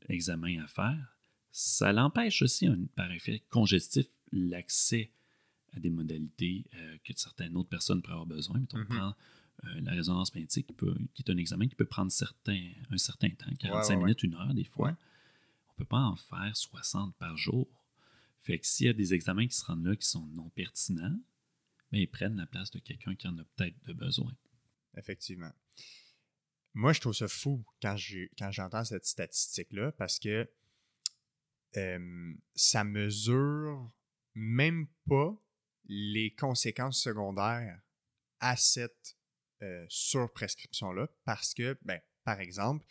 d'examen à faire. Ça l'empêche aussi, par effet congestif, l'accès à des modalités que certaines autres personnes pourraient avoir besoin. Mettons, on prend la résonance magnétique, qui est un examen qui peut prendre un certain temps, 45 minutes, 1 heure des fois. Ouais. On ne peut pas en faire 60 par jour. Fait que s'il y a des examens qui se rendent là qui sont non pertinents, bien, ils prennent la place de quelqu'un qui en a peut-être de besoin. Effectivement. Moi, je trouve ça fou quand j'entends cette statistique-là parce que ça mesure même pas les conséquences secondaires à cette surprescription-là parce que, ben, par exemple,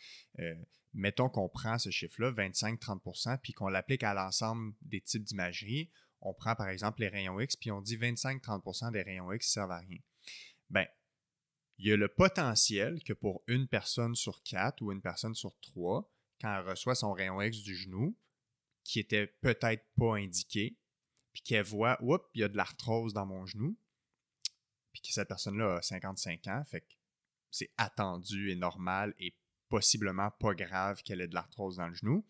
mettons qu'on prend ce chiffre-là, 25-30 %, puis qu'on l'applique à l'ensemble des types d'imagerie. On prend par exemple les rayons X, puis on dit 25-30 % des rayons X ne servent à rien. Ben, il y a le potentiel que pour une personne sur 4 ou une personne sur 3, quand elle reçoit son rayon X du genou, qui était peut-être pas indiqué, puis qu'elle voit, oups, il y a de l'arthrose dans mon genou, puis que cette personne-là a 55 ans, fait que c'est attendu et normal et possiblement pas grave qu'elle ait de l'arthrose dans le genou.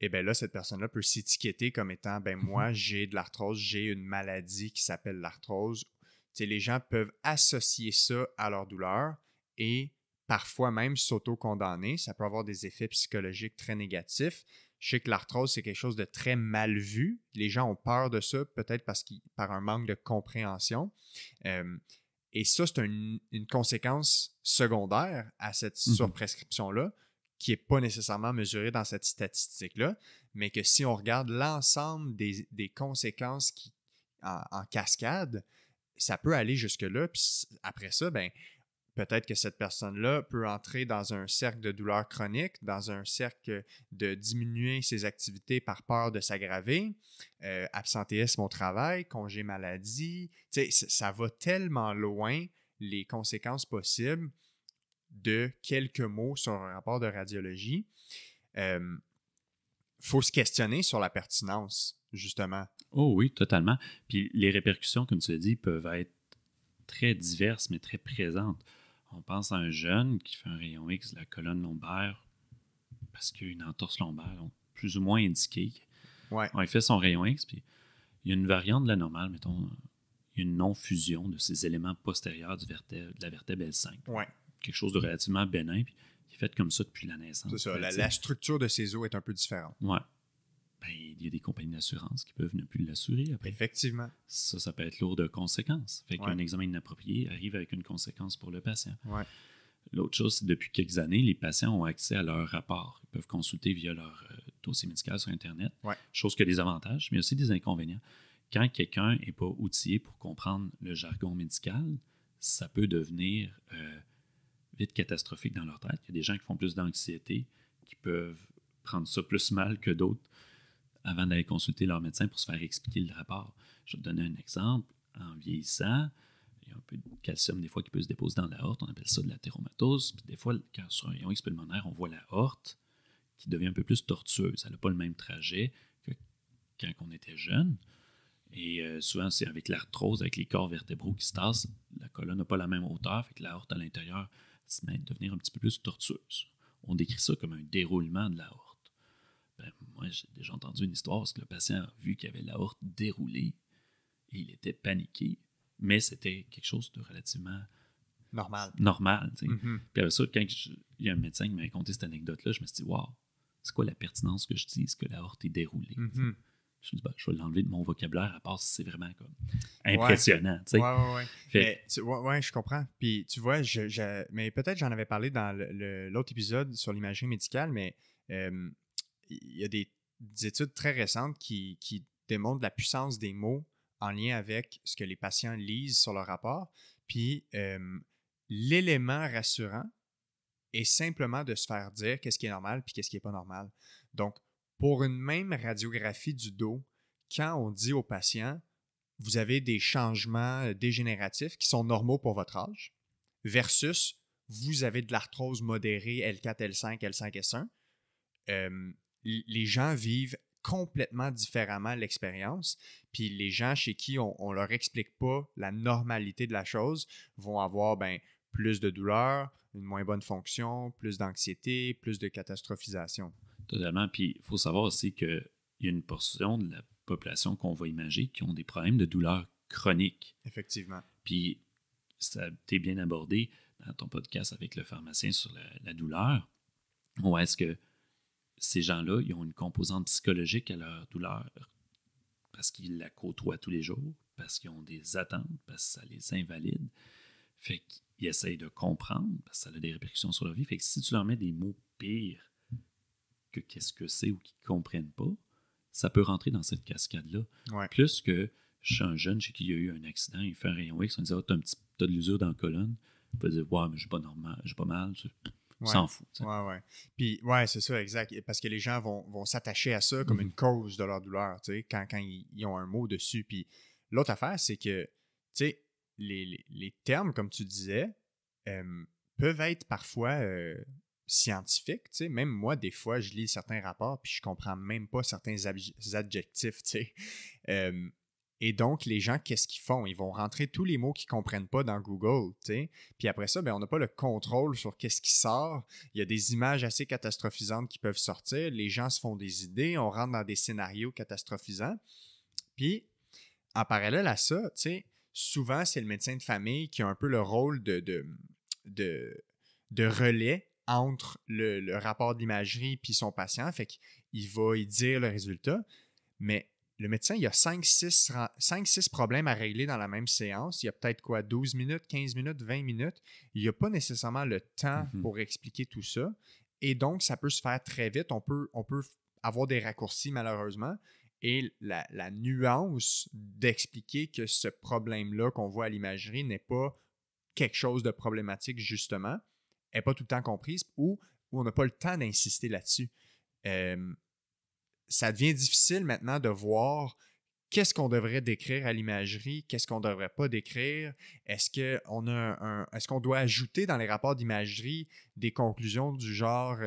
Et bien là, cette personne-là peut s'étiqueter comme étant, ben moi, j'ai de l'arthrose, j'ai une maladie qui s'appelle l'arthrose. Tu sais, les gens peuvent associer ça à leur douleur et parfois même s'auto-condamner. Ça peut avoir des effets psychologiques très négatifs. Je sais que l'arthrose, c'est quelque chose de très mal vu. Les gens ont peur de ça, peut-être par un manque de compréhension. Et ça, c'est une conséquence secondaire à cette surprescription-là, qui n'est pas nécessairement mesurée dans cette statistique-là, mais que si on regarde l'ensemble des conséquences en cascade, ça peut aller jusque-là. Puis après ça, ben, peut-être que cette personne-là peut entrer dans un cercle de douleur chronique, dans un cercle de diminuer ses activités par peur de s'aggraver, absentéisme au travail, congé maladie. Tu sais, ça va tellement loin, les conséquences possibles de quelques mots sur un rapport de radiologie. Faut se questionner sur la pertinence, justement. Oh oui, totalement. Puis les répercussions, comme tu l'as dit, peuvent être très diverses, mais très présentes. On pense à un jeune qui fait un rayon X de la colonne lombaire parce qu'il y a une entorse lombaire, donc plus ou moins indiquée. Ouais. Il fait son rayon X, puis il y a une variante de la normale, mettons, il y a une non-fusion de ces éléments postérieurs de la vertèbre L5. Ouais. Quelque chose de relativement bénin, puis qui est fait comme ça depuis la naissance. C'est ça, la structure de ses os est un peu différente. Ouais. Ben, il y a des compagnies d'assurance qui peuvent ne plus l'assurer après. Effectivement. Ça peut être lourd de conséquences. Fait qu'un examen inapproprié arrive avec une conséquence pour le patient. Ouais. L'autre chose, c'est que depuis quelques années, les patients ont accès à leur rapport. Ils peuvent consulter via leur dossier médical sur Internet. Ouais. Chose qui a des avantages, mais aussi des inconvénients. Quand quelqu'un n'est pas outillé pour comprendre le jargon médical, ça peut devenir vite catastrophique dans leur tête. Il y a des gens qui font plus d'anxiété, qui peuvent prendre ça plus mal que d'autres avant d'aller consulter leur médecin pour se faire expliquer le rapport. Je vais te donner un exemple. En vieillissant, il y a un peu de calcium des fois qui peut se déposer dans la horte. On appelle ça de la théromatose. Puis des fois, quand sur un rayon X pulmonaire, on voit la horte qui devient un peu plus tortueuse. Elle n'a pas le même trajet que quand on était jeune. Et souvent, c'est avec l'arthrose, avec les corps vertébraux qui se tassent. La colonne n'a pas la même hauteur, fait que la horte à l'intérieur se met à devenir un petit peu plus tortueuse. On décrit ça comme un déroulement de la horte. Ben, moi, j'ai déjà entendu une histoire parce que le patient a vu qu'il avait la horte déroulée Et il était paniqué, mais c'était quelque chose de relativement Normal. normal. Mm-hmm. Puis après ça, quand il y a un médecin qui m'a raconté cette anecdote-là, je me suis dit, wow, c'est quoi la pertinence que je dise que l'aorte est déroulée? Mm-hmm. Je me dis, je vais l'enlever de mon vocabulaire, à part si c'est vraiment comme impressionnant. Ouais. Mais ouais, je comprends. Puis tu vois, mais peut-être j'en avais parlé dans l'autre épisode sur l'imagerie médicale, mais il y a des études très récentes qui démontrent la puissance des mots en lien avec ce que les patients lisent sur leur rapport. Puis l'élément rassurant est simplement de se faire dire qu'est-ce qui est normal puis qu'est-ce qui n'est pas normal. Donc, pour une même radiographie du dos, quand on dit au patient, vous avez des changements dégénératifs qui sont normaux pour votre âge, versus vous avez de l'arthrose modérée L4, L5, L5, S1, les gens vivent complètement différemment l'expérience. Puis les gens chez qui on leur explique pas la normalité de la chose vont avoir plus de douleur, une moins bonne fonction, plus d'anxiété, plus de catastrophisation. Totalement. Puis il faut savoir aussi qu'il y a une portion de la population qu'on va imager qui ont des problèmes de douleur chronique. Effectivement. Puis ça a été bien abordé dans ton podcast avec le pharmacien sur la douleur. Ou est-ce que ces gens-là, ils ont une composante psychologique à leur douleur parce qu'ils la côtoient tous les jours, parce qu'ils ont des attentes, parce que ça les invalide. Fait qu'ils essayent de comprendre, parce que ça a des répercussions sur leur vie. Fait que si tu leur mets des mots pires que qu'est-ce que c'est ou qu'ils ne comprennent pas, ça peut rentrer dans cette cascade-là. Ouais. Plus que je suis un jeune chez qui il y a eu un accident, il fait un rayon X, on dit t'as de l'usure dans la colonne. Il peut dire ouais, mais j'ai pas mal. S'en fout. Ouais. Puis, c'est ça, exact. Parce que les gens vont s'attacher à ça comme une cause de leur douleur, tu sais, quand ils ont un mot dessus. Puis, l'autre affaire, c'est que, tu sais, les termes, comme tu disais, peuvent être parfois scientifiques, tu sais. Même moi, des fois, je lis certains rapports puis je comprends même pas certains adjectifs, tu sais. Et donc, les gens, qu'est-ce qu'ils font? Ils vont rentrer tous les mots qu'ils ne comprennent pas dans Google, tu sais. Puis après ça, on n'a pas le contrôle sur qu'est-ce qui sort. Il y a des images assez catastrophisantes qui peuvent sortir. Les gens se font des idées. On rentre dans des scénarios catastrophisants. Puis, en parallèle à ça, tu sais, souvent, c'est le médecin de famille qui a un peu le rôle de relais entre le rapport d'imagerie puis son patient. Fait qu'il va y dire le résultat. Mais le médecin, il y a 5-6 problèmes à régler dans la même séance. Il y a peut-être 12 minutes, 15 minutes, 20 minutes. Il n'y a pas nécessairement le temps pour expliquer tout ça. Et donc, ça peut se faire très vite. On peut avoir des raccourcis, malheureusement. Et la nuance d'expliquer que ce problème-là qu'on voit à l'imagerie n'est pas quelque chose de problématique, justement, n'est pas tout le temps comprise ou on n'a pas le temps d'insister là-dessus. Ça devient difficile maintenant de voir qu'est-ce qu'on devrait décrire à l'imagerie, qu'est-ce qu'on ne devrait pas décrire. Est-ce qu'on doit ajouter dans les rapports d'imagerie des conclusions du genre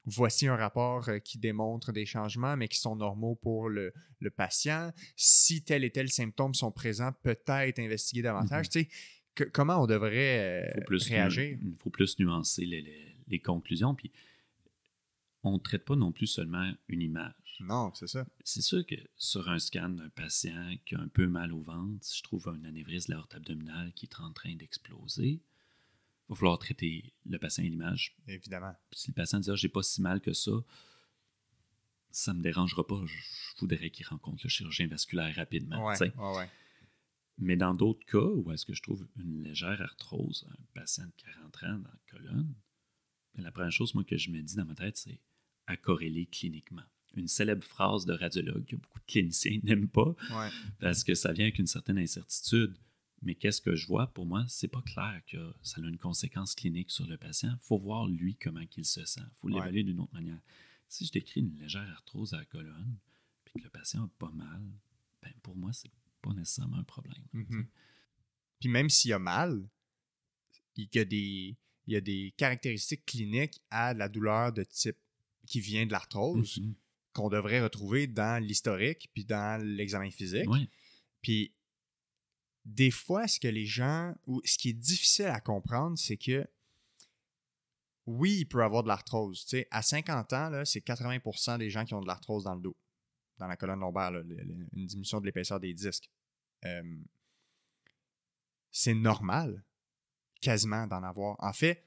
voici un rapport qui démontre des changements, mais qui sont normaux pour le patient. Si tel et tel symptômes sont présents, peut-être investiguer davantage. Tu sais, comment on devrait réagir? Il faut plus nuancer les conclusions. Puis on ne traite pas non plus seulement une image. Non, c'est ça. C'est sûr que sur un scan d'un patient qui a un peu mal au ventre, si je trouve un anévrisme de l'aorte abdominale qui est en train d'exploser, il va falloir traiter le patient et l'image. Évidemment. Puis si le patient dit « j'ai pas si mal que ça », ça ne me dérangera pas. Je voudrais qu'il rencontre le chirurgien vasculaire rapidement. Ouais. Mais dans d'autres cas, où est-ce que je trouve une légère arthrose, un patient de 40 ans dans la colonne, la première chose moi, que je me dis dans ma tête, c'est à corréler cliniquement. Une célèbre phrase de radiologue que beaucoup de cliniciens n'aiment pas parce que ça vient avec une certaine incertitude. Mais qu'est-ce que je vois? Pour moi, c'est pas clair que ça a une conséquence clinique sur le patient. Il faut voir, lui, comment il se sent. Il faut l'évaluer d'une autre manière. Si je décris une légère arthrose à la colonne puis que le patient a pas mal, pour moi, c'est pas nécessairement un problème. Puis même s'il y a mal, il y a des caractéristiques cliniques à la douleur de type qui vient de l'arthrose qu'on devrait retrouver dans l'historique puis dans l'examen physique. Puis des fois, ce qui est difficile à comprendre, c'est que oui, il peut avoir de l'arthrose. Tu sais, à 50 ans, là, c'est 80% des gens qui ont de l'arthrose dans le dos, dans la colonne lombaire, une diminution de l'épaisseur des disques. c'est normal quasiment d'en avoir. En fait,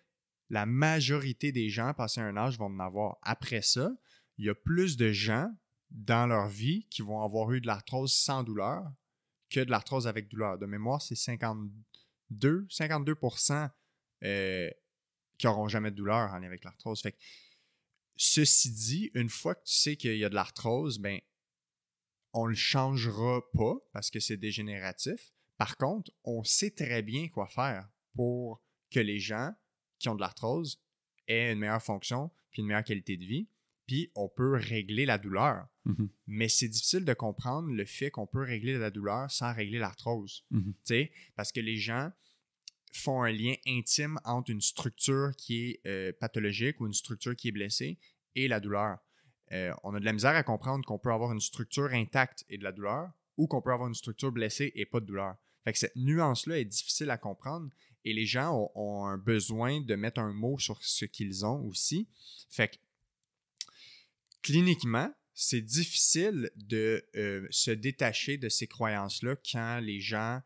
la majorité des gens passés un âge vont en avoir. Après ça, il y a plus de gens dans leur vie qui vont avoir eu de l'arthrose sans douleur que de l'arthrose avec douleur. De mémoire, c'est 52% qui n'auront jamais de douleur en lien avec l'arthrose. Fait que, ceci dit, une fois que tu sais qu'il y a de l'arthrose, ben, on ne le changera pas parce que c'est dégénératif. Par contre, on sait très bien quoi faire pour que les gens qui ont de l'arthrose aient une meilleure fonction puis une meilleure qualité de vie. Puis on peut régler la douleur. Mhm. Mais c'est difficile de comprendre le fait qu'on peut régler la douleur sans régler l'arthrose. Mhm. Parce que les gens font un lien intime entre une structure qui est pathologique ou une structure qui est blessée et la douleur. On a de la misère à comprendre qu'on peut avoir une structure intacte et de la douleur ou qu'on peut avoir une structure blessée et pas de douleur. Fait que cette nuance-là est difficile à comprendre et les gens ont un besoin de mettre un mot sur ce qu'ils ont aussi. Fait que cliniquement, c'est difficile de se détacher de ces croyances-là quand les gens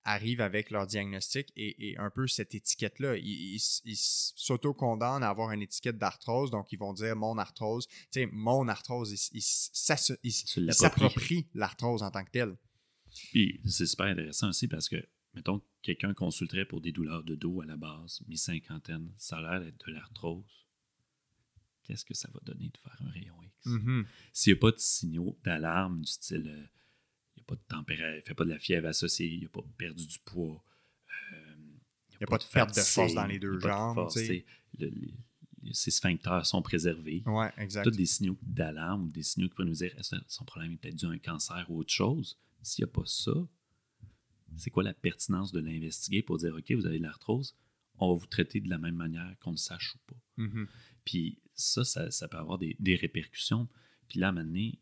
arrivent avec leur diagnostic et un peu cette étiquette-là. Ils s'auto-condamnent à avoir une étiquette d'arthrose, donc ils vont dire mon arthrose. Tu sais, mon arthrose, ils s'approprient l'arthrose en tant que telle. Puis c'est super intéressant aussi parce que, mettons, quelqu'un consulterait pour des douleurs de dos à la base, mi-cinquantaine, ça a l'air d'être de l'arthrose. Qu'est-ce que ça va donner de faire un rayon X? Mm-hmm. S'il n'y a pas de signaux d'alarme du style, il n'y a pas de température, il ne fait pas de la fièvre associée, il n'a pas perdu du poids, il n'y a pas de perte de force dans les deux jambes. Ses sphincters sont préservés. Ouais, exact. Tous des signaux d'alarme ou des signaux qui peuvent nous dire est-ce que son problème est peut-être dû à un cancer ou autre chose. S'il n'y a pas ça, c'est quoi la pertinence de l'investiguer pour dire OK, vous avez de l'arthrose, on va vous traiter de la même manière qu'on le sache ou pas. Mm-hmm. Puis ça peut avoir des répercussions. Puis là, à un moment donné,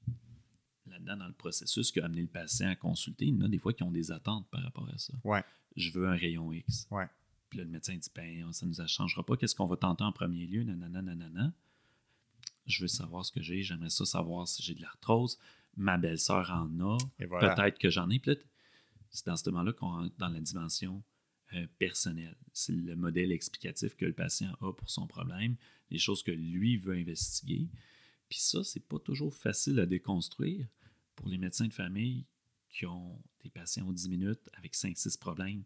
là-dedans, dans le processus qui a amené le patient à consulter, il y en a des fois qui ont des attentes par rapport à ça. Ouais. Je veux un rayon X. Ouais. Puis là, le médecin dit ça ne nous changera pas. Qu'est-ce qu'on va tenter en premier lieu? Nanana. Je veux savoir ce que j'ai. J'aimerais ça savoir si j'ai de l'arthrose. Ma belle-sœur en a. Voilà. Peut-être que j'en ai. Puis là, c'est dans ce moment-là qu'on rentre dans la dimension personnelle. C'est le modèle explicatif que le patient a pour son problème, les choses que lui veut investiguer. Puis ça, c'est pas toujours facile à déconstruire pour les médecins de famille qui ont des patients aux 10 minutes avec 5-6 problèmes.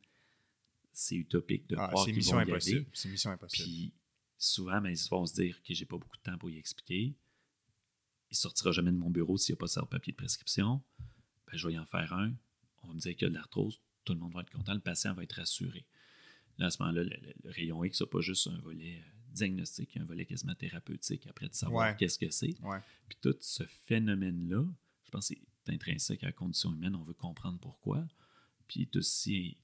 C'est utopique de croire qu'ils vont y aller. C'est mission impossible. Puis souvent, ils vont se dire que j'ai pas beaucoup de temps pour y expliquer. Il sortira jamais de mon bureau s'il n'y a pas ça au papier de prescription. Ben, je vais y en faire un. On va me dire qu'il y a de l'arthrose. Tout le monde va être content. Le patient va être rassuré. Là, à ce moment-là, le rayon X n'a pas juste un volet diagnostique, il y a un volet quasiment thérapeutique après de savoir qu'est-ce que c'est. Ouais. Puis tout ce phénomène-là, je pense que c'est intrinsèque à la condition humaine. On veut comprendre pourquoi. Puis c'est aussi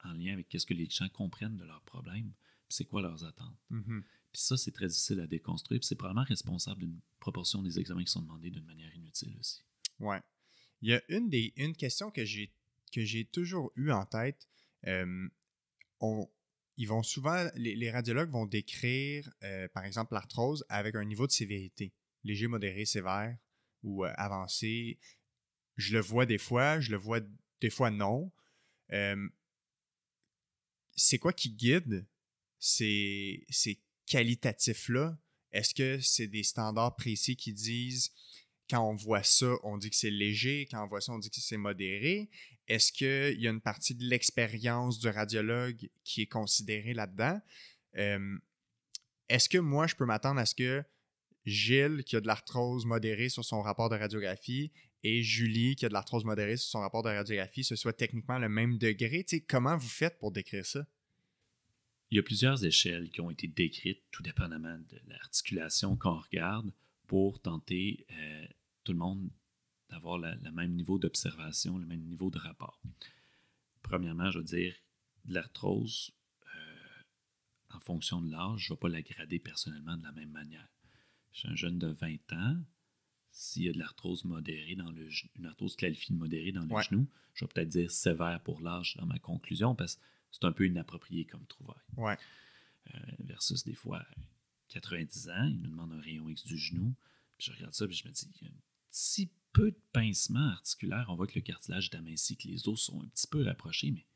en lien avec qu'est-ce que les gens comprennent de leurs problèmes, puis c'est quoi leurs attentes. Mm-hmm. Puis ça, c'est très difficile à déconstruire, puis c'est probablement responsable d'une proportion des examens qui sont demandés d'une manière inutile aussi. Ouais. Il y a une question que j'ai toujours eue en tête. Ils vont souvent, les radiologues vont décrire, par exemple, l'arthrose avec un niveau de sévérité, léger, modéré, sévère ou avancé. Je le vois des fois, des fois non. C'est quoi qui guide ces qualitatifs-là? Est-ce que c'est des standards précis qui disent quand on voit ça, on dit que c'est léger, quand on voit ça, on dit que c'est modéré? Est-ce qu'il y a une partie de l'expérience du radiologue qui est considérée là-dedans? Est-ce que moi, je peux m'attendre à ce que Gilles, qui a de l'arthrose modérée sur son rapport de radiographie, et Julie, qui a de l'arthrose modérée sur son rapport de radiographie, ce soit techniquement le même degré? Tu sais, comment vous faites pour décrire ça? Il y a plusieurs échelles qui ont été décrites, tout dépendamment de l'articulation qu'on regarde, pour tenter tout le monde d'avoir le même niveau d'observation, le même niveau de rapport. Premièrement, je veux dire, de l'arthrose, en fonction de l'âge, je ne vais pas la grader personnellement de la même manière. Chez un jeune de 20 ans, s'il y a de l'arthrose modérée dans le genou, une arthrose qualifiée de modérée dans le genou, je vais peut-être dire sévère pour l'âge dans ma conclusion parce que c'est un peu inapproprié comme trouvaille. Ouais. Versus des fois, 90 ans, il nous demande un rayon X du genou. Puis je regarde ça et je me dis, il y a un petit peu de pincement articulaire. On voit que le cartilage est aminci, que les os sont un petit peu rapprochés, mais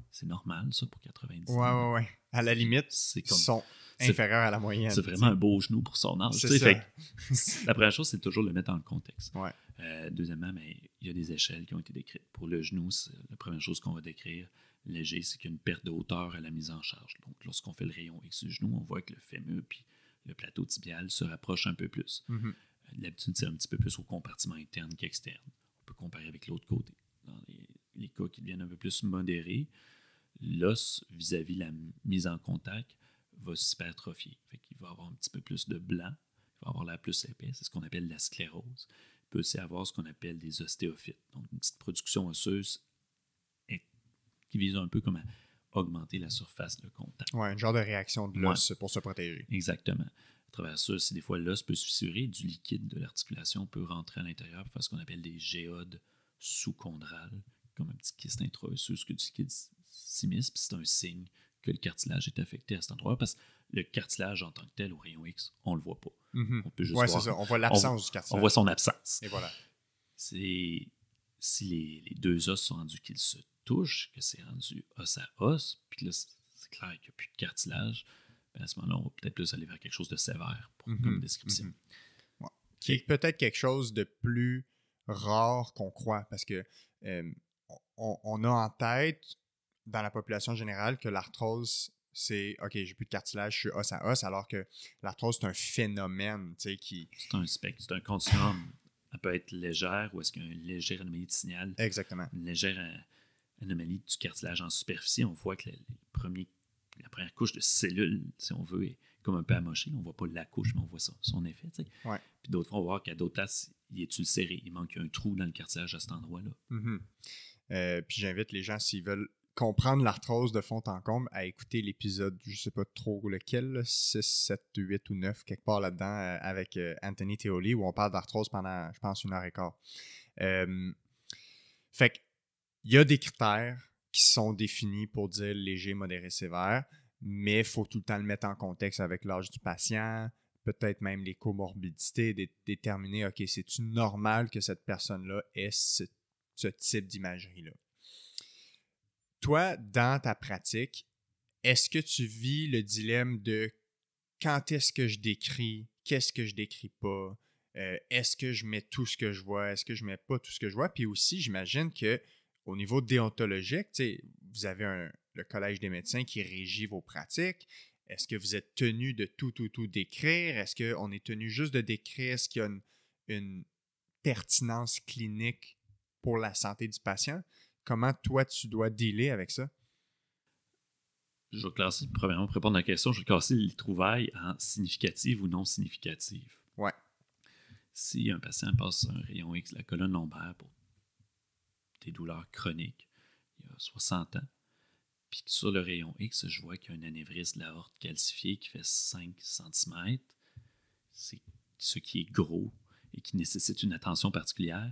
c'est normal, ça, pour 90 ans. Ouais. À la limite, C'est ils comme, sont c'est, inférieurs à la moyenne. c'est vraiment un beau genou pour son âge. C'est tu sais. ça. Fait que la première chose, c'est toujours le mettre dans le contexte. Ouais. Deuxièmement, il y a des échelles qui ont été décrites. Pour le genou, c'est la première chose qu'on va décrire, léger, c'est qu'il y a une perte de hauteur à la mise en charge. Donc, lorsqu'on fait le rayon X du genou, on voit que le fémur puis le plateau tibial se rapprochent un peu plus. Mm-hmm. D'habitude, c'est un petit peu plus au compartiment interne qu'externe. On peut comparer avec l'autre côté. Dans les cas qui deviennent un peu plus modérés, l'os vis-à-vis la mise en contact va s'hypertrophier. Fait qu'il va avoir un petit peu plus de blanc, il va avoir l'air plus épais, c'est ce qu'on appelle la sclérose. Il peut aussi avoir ce qu'on appelle des ostéophytes, donc une petite production osseuse qui vise un peu comme à augmenter la surface de contact. Ouais, un genre de réaction de l'os pour se protéger. Exactement. À travers ça, si des fois l'os peut se fissurer, du liquide de l'articulation peut rentrer à l'intérieur pour faire ce qu'on appelle des géodes sous-chondrales, comme un petit kyste intra-osseux, que du liquide s'immisce, puis c'est un signe que le cartilage est affecté à cet endroit, parce que le cartilage en tant que tel, au rayon X, on ne le voit pas. Mm-hmm. On peut juste ouais, voir. c'est ça. On voit l'absence du cartilage. On voit son absence. Et voilà. Si les deux os sont rendus qu'ils se touchent, que c'est rendu os à os, puis que là, c'est clair qu'il n'y a plus de cartilage, ben à ce moment-là, on va peut-être plus aller vers quelque chose de sévère comme description. Ouais. Qui est peut-être quelque chose de plus rare qu'on croit, parce que on a en tête, dans la population générale, que l'arthrose, c'est « OK, j'ai plus de cartilage, je suis os à os », alors que l'arthrose, c'est un phénomène, tu sais, qui... C'est un spectre, c'est un continuum. Elle peut être légère ou est-ce qu'il y a une légère anomalie de signal. Exactement. Une légère anomalie du cartilage en superficie. On voit que la première couche de cellules, si on veut, est comme un peu amochée. On ne voit pas la couche, mais on voit son effet. Ouais. Puis d'autres fois, on va voir qu'à d'autres places, il est ulcéré. Il manque un trou dans le cartilage à cet endroit-là. Mm-hmm. Puis j'invite les gens, s'ils veulent comprendre l'arthrose de fond en comble, à écouter l'épisode, je ne sais pas trop lequel, 6, 7, 8 ou 9, quelque part là-dedans, avec Anthony Theoli, où on parle d'arthrose pendant, je pense, 1h15. Fait qu'il y a des critères qui sont définis pour dire léger, modéré, sévère, mais il faut tout le temps le mettre en contexte avec l'âge du patient, peut-être même les comorbidités, déterminer, OK, c'est-tu normal que cette personne-là ait ce type d'imagerie-là? Toi, dans ta pratique, est-ce que tu vis le dilemme de quand est-ce que je décris, qu'est-ce que je décris pas, est-ce que je mets tout ce que je vois, est-ce que je mets pas tout ce que je vois? Puis aussi, j'imagine qu'au niveau déontologique, vous avez le Collège des médecins qui régit vos pratiques. Est-ce que vous êtes tenu de tout décrire? Est-ce qu'on est tenu juste de décrire? Est-ce qu'il y a une pertinence clinique pour la santé du patient? Comment toi, tu dois dealer avec ça? Je vais classer, premièrement, pour répondre à la question, je vais classer les trouvailles en significatives ou non significatives. Ouais. Si un patient passe un rayon X de la colonne lombaire pour des douleurs chroniques, il y a 60 ans, puis sur le rayon X, je vois qu'il y a un anévrisme de l'aorte calcifié qui fait 5 cm, c'est ce qui est gros et qui nécessite une attention particulière,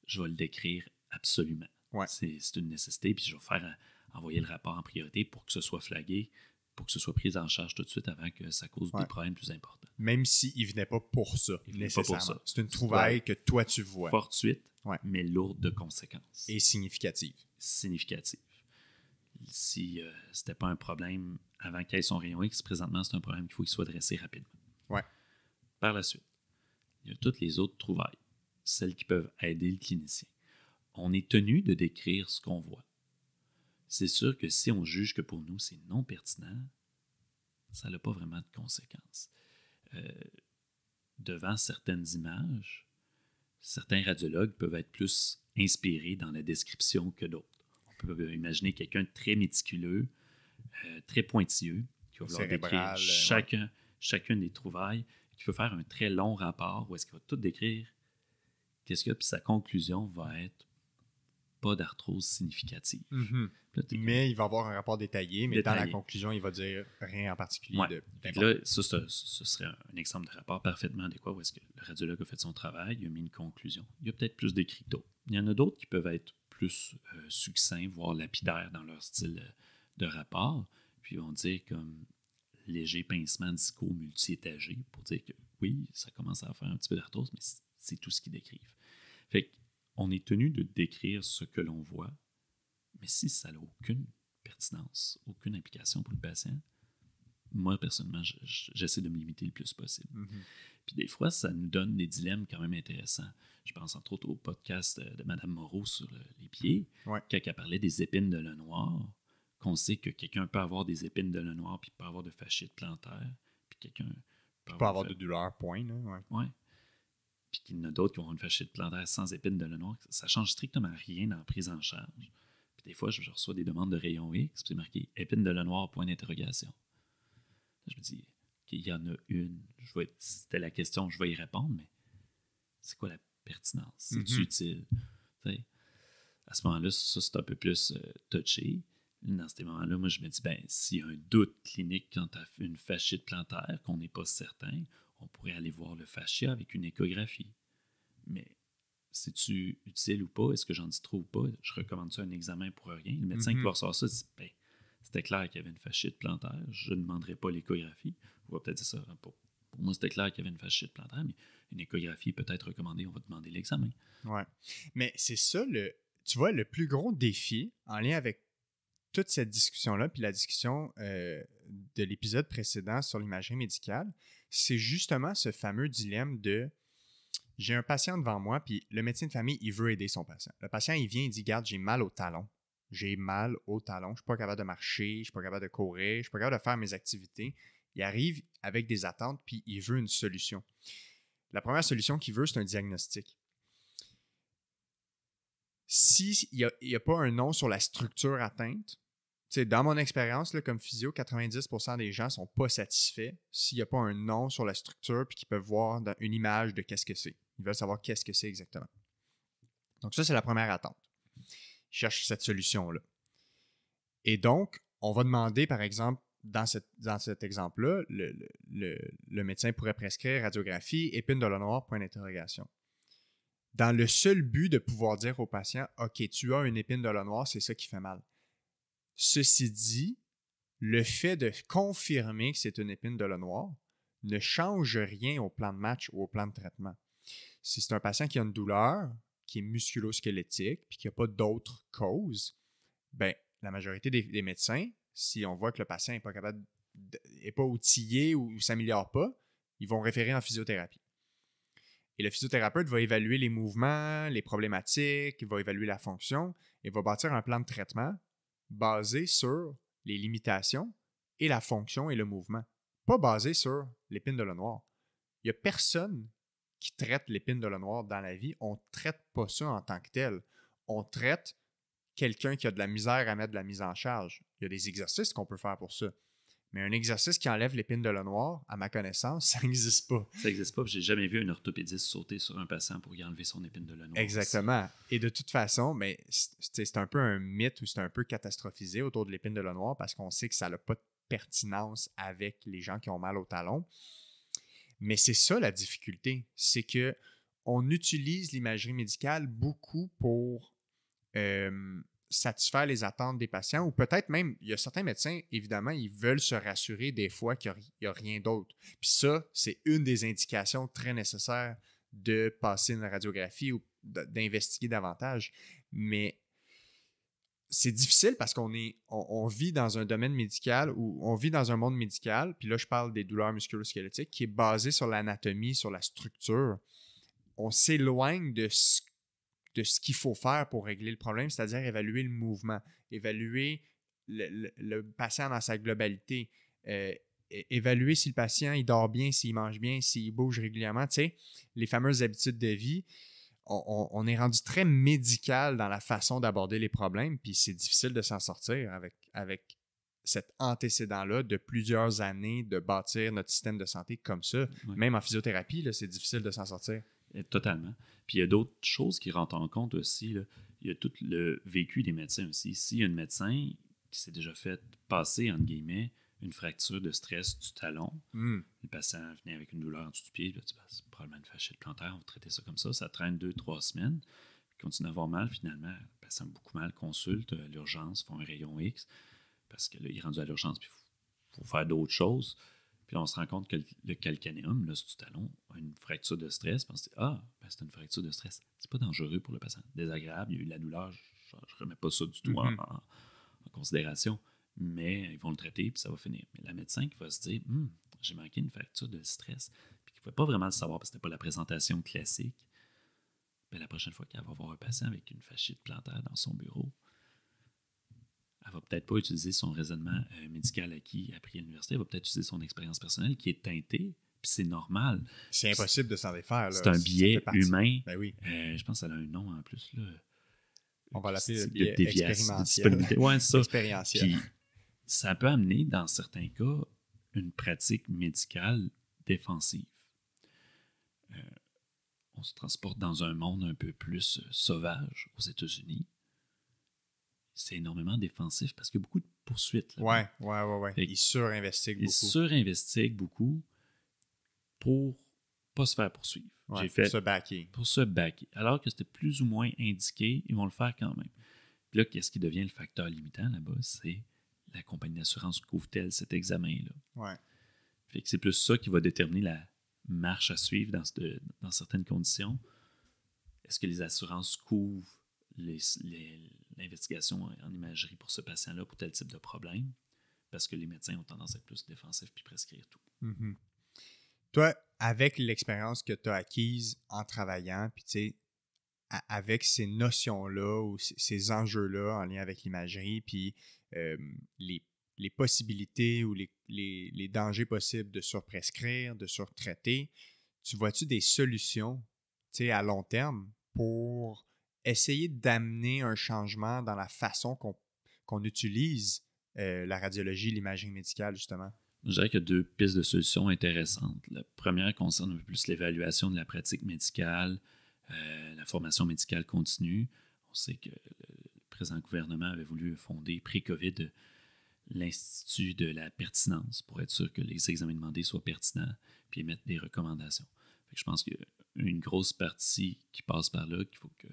je vais le décrire absolument. Ouais. C'est une nécessité, puis je vais faire envoyer le rapport en priorité pour que ce soit flagué, pour que ce soit pris en charge tout de suite avant que ça cause des problèmes plus importants. Même s'il ne venait pas pour ça, nécessairement. Pas pour ça. C'est une trouvaille que toi, tu vois. Fortuite, mais lourde de conséquences. Et significative. Significative. Si ce n'était pas un problème avant qu'il ait son rayon X, présentement, c'est un problème qu'il faut qu'il soit dressé rapidement. Ouais. Par la suite, il y a toutes les autres trouvailles, celles qui peuvent aider le clinicien. On est tenu de décrire ce qu'on voit. C'est sûr que si on juge que pour nous, c'est non pertinent, ça n'a pas vraiment de conséquences. Devant certaines images, certains radiologues peuvent être plus inspirés dans la description que d'autres. On peut imaginer quelqu'un de très méticuleux, très pointilleux, qui va vouloir décrire chacune des trouvailles, qui peut faire un très long rapport où est-ce qu'il va tout décrire qu'est-ce qu'il y a, puis sa conclusion va être pas d'arthrose significative. Mm-hmm. Mais il va avoir un rapport détaillé, mais dans la conclusion, il va dire rien en particulier. Là, ce serait un exemple de rapport parfaitement adéquat où est-ce que le radiologue a fait son travail, il a mis une conclusion. Il y a peut-être plus d'écrits que d'autres. Il y en a d'autres qui peuvent être plus succincts, voire lapidaires dans leur style de rapport, puis ils vont dire comme léger pincement disco multi-étagé pour dire que oui, ça commence à faire un petit peu d'arthrose, mais c'est tout ce qu'ils décrivent. Fait qu'on est tenu de décrire ce que l'on voit, mais si ça n'a aucune pertinence, aucune implication pour le patient, moi, personnellement, j'essaie de me limiter le plus possible. Puis des fois, ça nous donne des dilemmes quand même intéressants. Je pense entre autres au podcast de Mme Moreau sur les pieds, quand elle parlait des épines de lin noir, qu'on sait que quelqu'un peut avoir des épines de lin noir puis peut avoir de fasciite plantaire, puis quelqu'un peut avoir de douleur, point. Ouais. Puis qu'il y en a d'autres qui ont une fasciite plantaire sans épines de lin noir. Ça change strictement rien dans la prise en charge. Puis des fois, je reçois des demandes de rayon X, puis c'est marqué « épines de lin noir, point d'interrogation ». Je me dis, qu'il y en a une. C'était la question, je vais y répondre, mais c'est quoi la pertinence? C'est utile? T'sais, à ce moment-là, ça, c'est un peu plus touché. Dans ces moments-là, moi, je me dis, s'il y a un doute clinique quant à une fasciite plantaire, qu'on n'est pas certain, on pourrait aller voir le fascia avec une échographie. Mais c'est-tu utile ou pas? Est-ce que j'en dis trop ou pas? Je recommande ça un examen pour rien. Le médecin qui va recevoir ça dit, c'était clair qu'il y avait une fasciite plantaire. Je ne demanderai pas l'échographie. On va peut-être dire ça. Pour moi, c'était clair qu'il y avait une fasciite plantaire, mais une échographie est peut-être recommandée. On va demander l'examen. Ouais. Mais c'est ça, tu vois, le plus gros défi en lien avec toute cette discussion-là, puis la discussion de l'épisode précédent sur l'imagerie médicale, c'est justement ce fameux dilemme de j'ai un patient devant moi, puis le médecin de famille, il veut aider son patient. Le patient, il vient, il dit, garde, j'ai mal au talon. J'ai mal au talon, je ne suis pas capable de marcher, je ne suis pas capable de courir, je ne suis pas capable de faire mes activités. Il arrive avec des attentes, puis il veut une solution. La première solution qu'il veut, c'est un diagnostic. S'il n'y a pas un nom sur la structure atteinte, dans mon expérience, là, comme physio, 90% des gens ne sont pas satisfaits s'il n'y a pas un nom sur la structure puis qu'ils peuvent voir une image de qu'est-ce que c'est. Ils veulent savoir qu'est-ce que c'est exactement. Donc ça, c'est la première attente. Ils cherchent cette solution-là. Et donc, on va demander, par exemple, dans cet exemple-là, le médecin pourrait prescrire radiographie, épine de lin noir, point d'interrogation. Dans le seul but de pouvoir dire au patient, OK, tu as une épine de lin noir, c'est ça qui fait mal. Ceci dit, le fait de confirmer que c'est une épine de lin noir ne change rien au plan de match ou au plan de traitement. Si c'est un patient qui a une douleur, qui est musculo-squelettique, puis qui n'a pas d'autres causes, la majorité des médecins, si on voit que le patient n'est pas capable, n'est pas outillé ou ne s'améliore pas, ils vont référer en physiothérapie. Et le physiothérapeute va évaluer les mouvements, les problématiques, il va évaluer la fonction et va bâtir un plan de traitement basé sur les limitations et la fonction et le mouvement. Pas basé sur l'épine de lin noir. Il n'y a personne qui traite l'épine de lin noir dans la vie. On ne traite pas ça en tant que tel. On traite quelqu'un qui a de la misère à mettre de la mise en charge. Il y a des exercices qu'on peut faire pour ça. Mais un exercice qui enlève l'épine de lin noir, à ma connaissance, ça n'existe pas. Ça n'existe pas. Je n'ai jamais vu un orthopédiste sauter sur un patient pour y enlever son épine de lin noir. Exactement. Et de toute façon, c'est un peu un mythe ou c'est un peu catastrophisé autour de l'épine de lin noir parce qu'on sait que ça n'a pas de pertinence avec les gens qui ont mal au talon. Mais c'est ça la difficulté. C'est qu'on utilise l'imagerie médicale beaucoup pour satisfaire les attentes des patients ou peut-être même, il y a certains médecins, évidemment, ils veulent se rassurer des fois qu'il n'y a rien d'autre. Puis ça, c'est une des indications très nécessaires de passer une radiographie ou d'investiguer davantage. Mais c'est difficile parce qu'on vit dans un domaine médical ou on vit dans un monde médical, puis là, je parle des douleurs musculo-squelettiques, qui est basé sur l'anatomie, sur la structure. On s'éloigne de ce qu'il faut faire pour régler le problème, c'est-à-dire évaluer le mouvement, évaluer le patient dans sa globalité, évaluer si le patient il dort bien, s'il mange bien, s'il bouge régulièrement, tu sais, les fameuses habitudes de vie. On est rendu très médical dans la façon d'aborder les problèmes, puis c'est difficile de s'en sortir avec cet antécédent-là de plusieurs années de bâtir notre système de santé comme ça. Oui. Même en physiothérapie, là, c'est difficile de s'en sortir. Totalement. Puis il y a d'autres choses qui rentrent en compte aussi. Là. Il y a tout le vécu des médecins aussi. S'il y a un médecin qui s'est déjà fait passer, entre guillemets, une fracture de stress du talon, le patient venait avec une douleur en dessous du pied, puis tu dis, c'est probablement une fasciite plantaire, on va traiter ça comme ça traîne 2-3 semaines, il continue à avoir mal, finalement, le patient a beaucoup mal, consulte à l'urgence, font un rayon X, parce que là, il est rendu à l'urgence, puis il faut faire d'autres choses. Puis Puis là, on se rend compte que le calcanéum, l'os du talon, a une fracture de stress. Puis on se dit, c'est une fracture de stress. C'est pas dangereux pour le patient. Désagréable, il y a eu de la douleur. Je ne remets pas ça du tout en considération. Mais ils vont le traiter, puis ça va finir. Mais la médecin qui va se dire, j'ai manqué une fracture de stress, puis qui ne pouvait pas vraiment le savoir parce que ce n'était pas la présentation classique. Bien, la prochaine fois qu'elle va voir un patient avec une fasciite plantaire dans son bureau, elle ne va peut-être pas utiliser son raisonnement médical acquis après l'université, elle va peut-être utiliser son expérience personnelle qui est teintée, puis c'est normal. C'est impossible de s'en défaire. Là. C'est un biais humain. Ben oui. Je pense qu'elle a un nom en plus. Là. On va l'appeler le biais expérimentiel. Oui, c'est ça. Expérientiel. Puis, ça peut amener, dans certains cas, une pratique médicale défensive. On se transporte dans un monde un peu plus sauvage aux États-Unis. C'est énormément défensif parce qu'il y a beaucoup de poursuites. Oui. Ils surinvestiguent beaucoup. Ils surinvestiguent beaucoup pour ne pas se faire poursuivre. Ouais, pour se backer. Alors que c'était plus ou moins indiqué, ils vont le faire quand même. Puis là, qu'est-ce qui devient le facteur limitant là-bas? C'est la compagnie d'assurance couvre-t-elle cet examen-là? Ouais. Fait que c'est plus ça qui va déterminer la marche à suivre dans certaines conditions. Est-ce que les assurances couvrent l'investigation en imagerie pour ce patient-là pour tel type de problème? Parce que les médecins ont tendance à être plus défensifs puis prescrire tout. Mm-hmm. Toi, avec l'expérience que tu as acquise en travaillant, puis tu sais, avec ces notions-là ou ces enjeux-là en lien avec l'imagerie, puis les possibilités ou les dangers possibles de surprescrire, de surtraiter, tu vois-tu des solutions à long terme pour essayer d'amener un changement dans la façon qu'on utilise la radiologie, l'imagerie médicale, justement? Je dirais qu'il y a deux pistes de solutions intéressantes. La première concerne un peu plus l'évaluation de la pratique médicale, la formation médicale continue. On sait que le présent gouvernement avait voulu fonder, pré-COVID, l'Institut de la pertinence pour être sûr que les examens demandés soient pertinents puis émettre des recommandations. Fait que je pense qu'il y a une grosse partie qui passe par là, qu'il faut que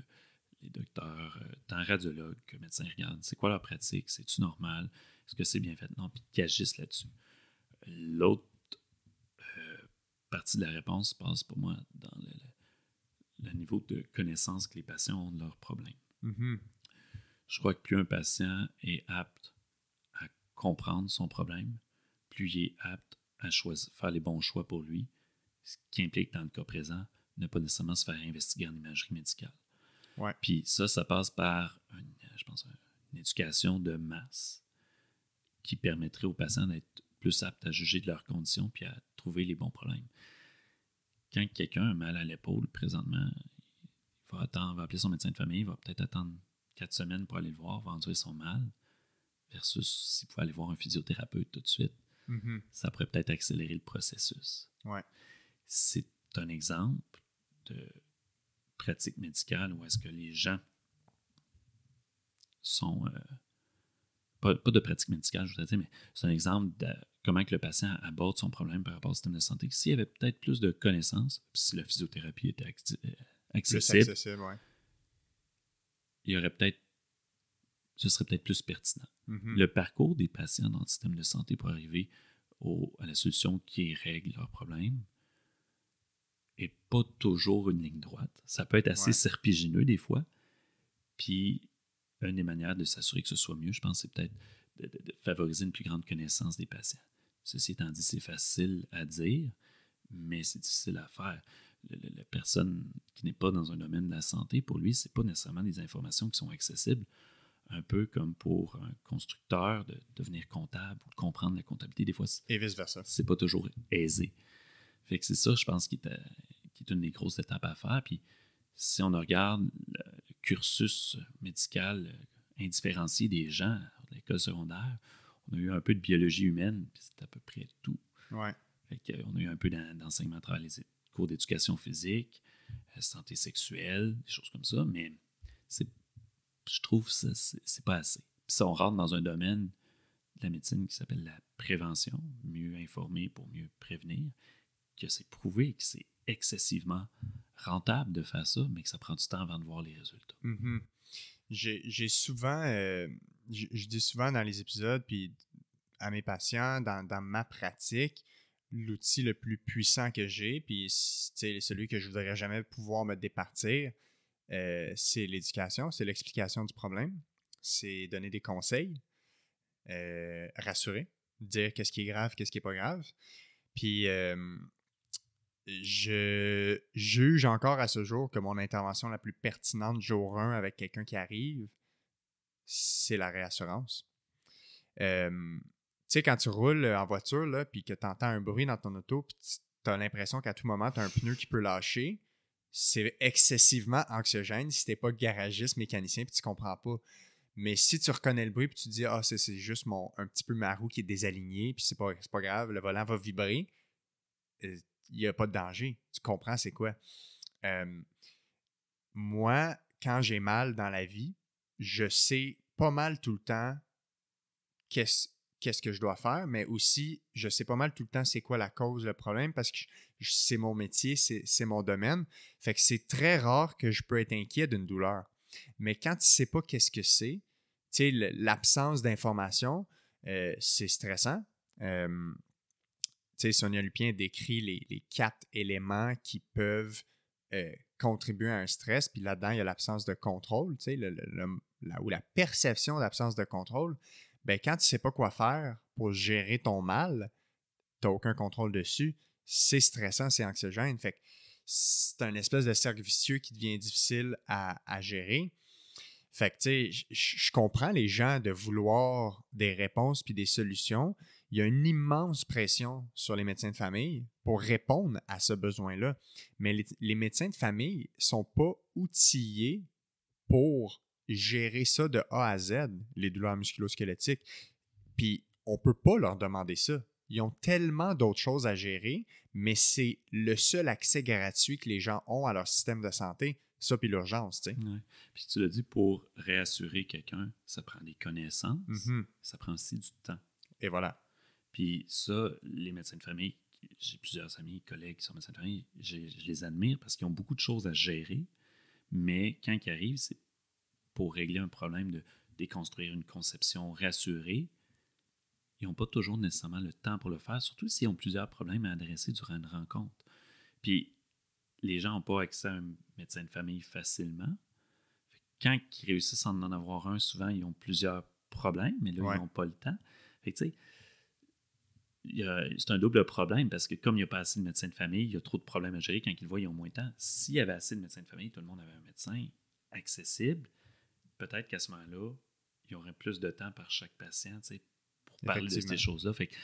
les docteurs, tant radiologues que médecins, regardent c'est quoi leur pratique, c'est-tu normal, est-ce que c'est bien fait? Non, puis qu'ils agissent là-dessus. L'autre partie de la réponse passe pour moi dans le niveau de connaissance que les patients ont de leurs problèmes. Mm-hmm. Je crois que plus un patient est apte à comprendre son problème, plus il est apte à faire les bons choix pour lui, ce qui implique, dans le cas présent, ne pas nécessairement se faire investiguer en imagerie médicale. Ouais. Puis ça passe par, une éducation de masse qui permettrait aux patients d'être plus aptes à juger de leurs conditions puis à trouver les bons problèmes. Quand quelqu'un a mal à l'épaule, présentement, il va appeler son médecin de famille, il va peut-être attendre 4 semaines pour aller le voir, va endurer son mal, versus s'il pouvait aller voir un physiothérapeute tout de suite. Mm-hmm. Ça pourrait peut-être accélérer le processus. Ouais. C'est un exemple de pratique médicale où est-ce que les gens sont... pas de pratique médicale, je voudrais dire, mais c'est un exemple de comment que le patient aborde son problème par rapport au système de santé. S'il y avait peut-être plus de connaissances, si la physiothérapie était accessible, ouais. ce serait peut-être plus pertinent. Mm-hmm. Le parcours des patients dans le système de santé pour arriver à la solution qui règle leurs problèmes n'est pas toujours une ligne droite. Ça peut être assez serpigineux des fois. Puis, une des manières de s'assurer que ce soit mieux, je pense, c'est peut-être de favoriser une plus grande connaissance des patients. Ceci étant dit, c'est facile à dire, mais c'est difficile à faire. La personne qui n'est pas dans un domaine de la santé, pour lui, ce n'est pas nécessairement des informations qui sont accessibles, un peu comme pour un constructeur de devenir comptable ou de comprendre la comptabilité. Des fois, et vice-versa. C'est pas toujours aisé. Fait que c'est ça, je pense, qui est une des grosses étapes à faire. Puis si on regarde le cursus médical indifférencié des gens à l'école secondaire, on a eu un peu de biologie humaine, puis c'est à peu près tout. Ouais. Fait qu'on a eu un peu d'enseignement à travers les cours d'éducation physique, santé sexuelle, des choses comme ça, mais je trouve que c'est pas assez. Puis ça, on rentre dans un domaine de la médecine qui s'appelle la prévention, mieux informer pour mieux prévenir, que c'est prouvé que c'est excessivement rentable de faire ça, mais que ça prend du temps avant de voir les résultats. Mm-hmm. J'ai souvent, je dis souvent dans les épisodes, puis à mes patients, dans ma pratique, l'outil le plus puissant que j'ai, puis celui que je voudrais jamais pouvoir me départir, c'est l'éducation, c'est l'explication du problème, c'est donner des conseils, rassurer, dire qu'est-ce qui est grave, qu'est-ce qui est pas grave. Puis je juge encore à ce jour que mon intervention la plus pertinente jour 1 avec quelqu'un qui arrive, c'est la réassurance. Tu sais, quand tu roules en voiture, là, puis que tu entends un bruit dans ton auto, puis tu as l'impression qu'à tout moment, tu as un pneu qui peut lâcher, c'est excessivement anxiogène si tu n'es pas garagiste, mécanicien, puis tu comprends pas. Mais si tu reconnais le bruit, puis tu te dis, ah, c'est juste un petit peu ma roue qui est désalignée, puis c'est pas grave, le volant va vibrer, il n'y a pas de danger. Tu comprends c'est quoi. Moi, quand j'ai mal dans la vie, je sais pas mal tout le temps qu'est-ce que je dois faire, mais aussi, je sais pas mal tout le temps c'est quoi la cause, le problème, parce que c'est mon métier, c'est mon domaine. Fait que c'est très rare que je peux être inquiet d'une douleur. Mais quand tu sais pas qu'est-ce que c'est, tu sais, l'absence d'information, c'est stressant. Tu sais, Sonia Lupien décrit les 4 éléments qui peuvent contribuer à un stress, puis là-dedans, il y a l'absence de contrôle, tu sais, ou la perception d'absence de contrôle. Ben, quand tu ne sais pas quoi faire pour gérer ton mal, tu n'as aucun contrôle dessus, c'est stressant, c'est anxiogène. Fait que c'est un espèce de cercle vicieux qui devient difficile à gérer. Fait que, tu sais, je comprends les gens de vouloir des réponses puis des solutions. Il y a une immense pression sur les médecins de famille pour répondre à ce besoin-là. Mais les médecins de famille ne sont pas outillés pour gérer ça de A à Z, les douleurs musculo-squelettiques. Puis, on ne peut pas leur demander ça. Ils ont tellement d'autres choses à gérer, mais c'est le seul accès gratuit que les gens ont à leur système de santé. Ça, puis l'urgence, tu sais. Ouais. Puis tu l'as dit, pour réassurer quelqu'un, ça prend des connaissances, ça prend aussi du temps. Et voilà. Puis ça, les médecins de famille, j'ai plusieurs amis, collègues qui sont médecins de famille, je les admire parce qu'ils ont beaucoup de choses à gérer, mais quand ils arrivent, c'est pour régler un problème de déconstruire une conception rassurée, ils n'ont pas toujours nécessairement le temps pour le faire, surtout s'ils ont plusieurs problèmes à adresser durant une rencontre. Puis les gens n'ont pas accès à un médecin de famille facilement. Quand ils réussissent à en avoir un, souvent, ils ont plusieurs problèmes, mais là, ils n'ont pas le temps. Fait que, tu sais, c'est un double problème parce que comme il n'y a pas assez de médecins de famille, il y a trop de problèmes à gérer. Quand ils le voient, ils ont moins de temps. S'il y avait assez de médecins de famille, tout le monde avait un médecin accessible, peut-être qu'à ce moment-là, il y aurait plus de temps par chaque patient, tu sais, pour parler de ces choses-là. Fait que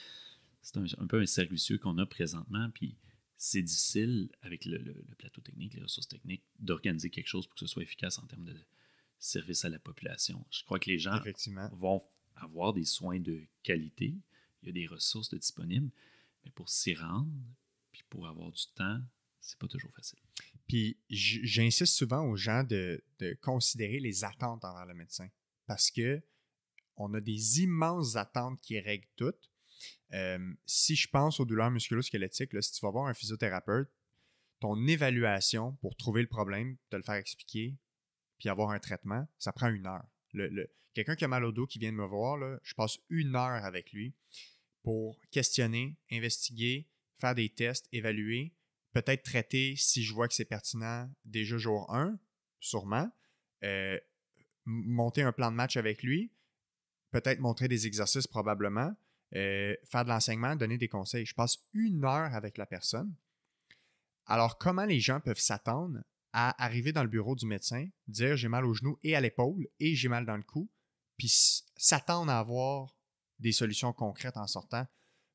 c'est un peu un cercle vicieux qu'on a présentement, puis c'est difficile avec le plateau technique, les ressources techniques, d'organiser quelque chose pour que ce soit efficace en termes de service à la population. Je crois que les gens vont avoir des soins de qualité, il y a des ressources disponibles, mais pour s'y rendre, puis pour avoir du temps, c'est pas toujours facile. Puis j'insiste souvent aux gens de considérer les attentes envers le médecin, parce que on a des immenses attentes qui règlent toutes. Si je pense aux douleurs musculo-squelettiques, là, si tu vas voir un physiothérapeute, ton évaluation pour trouver le problème, te le faire expliquer, puis avoir un traitement, ça prend 1 heure. Quelqu'un qui a mal au dos qui vient de me voir, là, je passe 1 heure avec lui pour questionner, investiguer, faire des tests, évaluer, peut-être traiter si je vois que c'est pertinent déjà jour 1, sûrement, monter un plan de match avec lui, peut-être montrer des exercices probablement, faire de l'enseignement, donner des conseils. Je passe 1 heure avec la personne. Alors, comment les gens peuvent s'attendre à arriver dans le bureau du médecin, dire j'ai mal au genou et à l'épaule et j'ai mal dans le cou, puis s'attendre à avoir des solutions concrètes en sortant?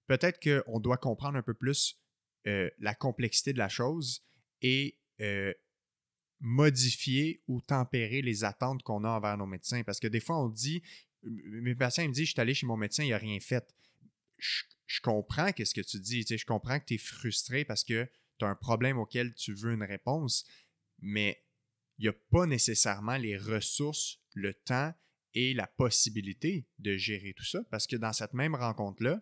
Peut-être qu'on doit comprendre un peu plus la complexité de la chose et modifier ou tempérer les attentes qu'on a envers nos médecins. Parce que des fois, on dit, mes patients me disent, je suis allé chez mon médecin, il n'a rien fait. Je comprends qu'est-ce que tu dis. Je comprends que tu es frustré parce que tu as un problème auquel tu veux une réponse, mais il n'y a pas nécessairement les ressources, le temps et la possibilité de gérer tout ça. Parce que dans cette même rencontre-là,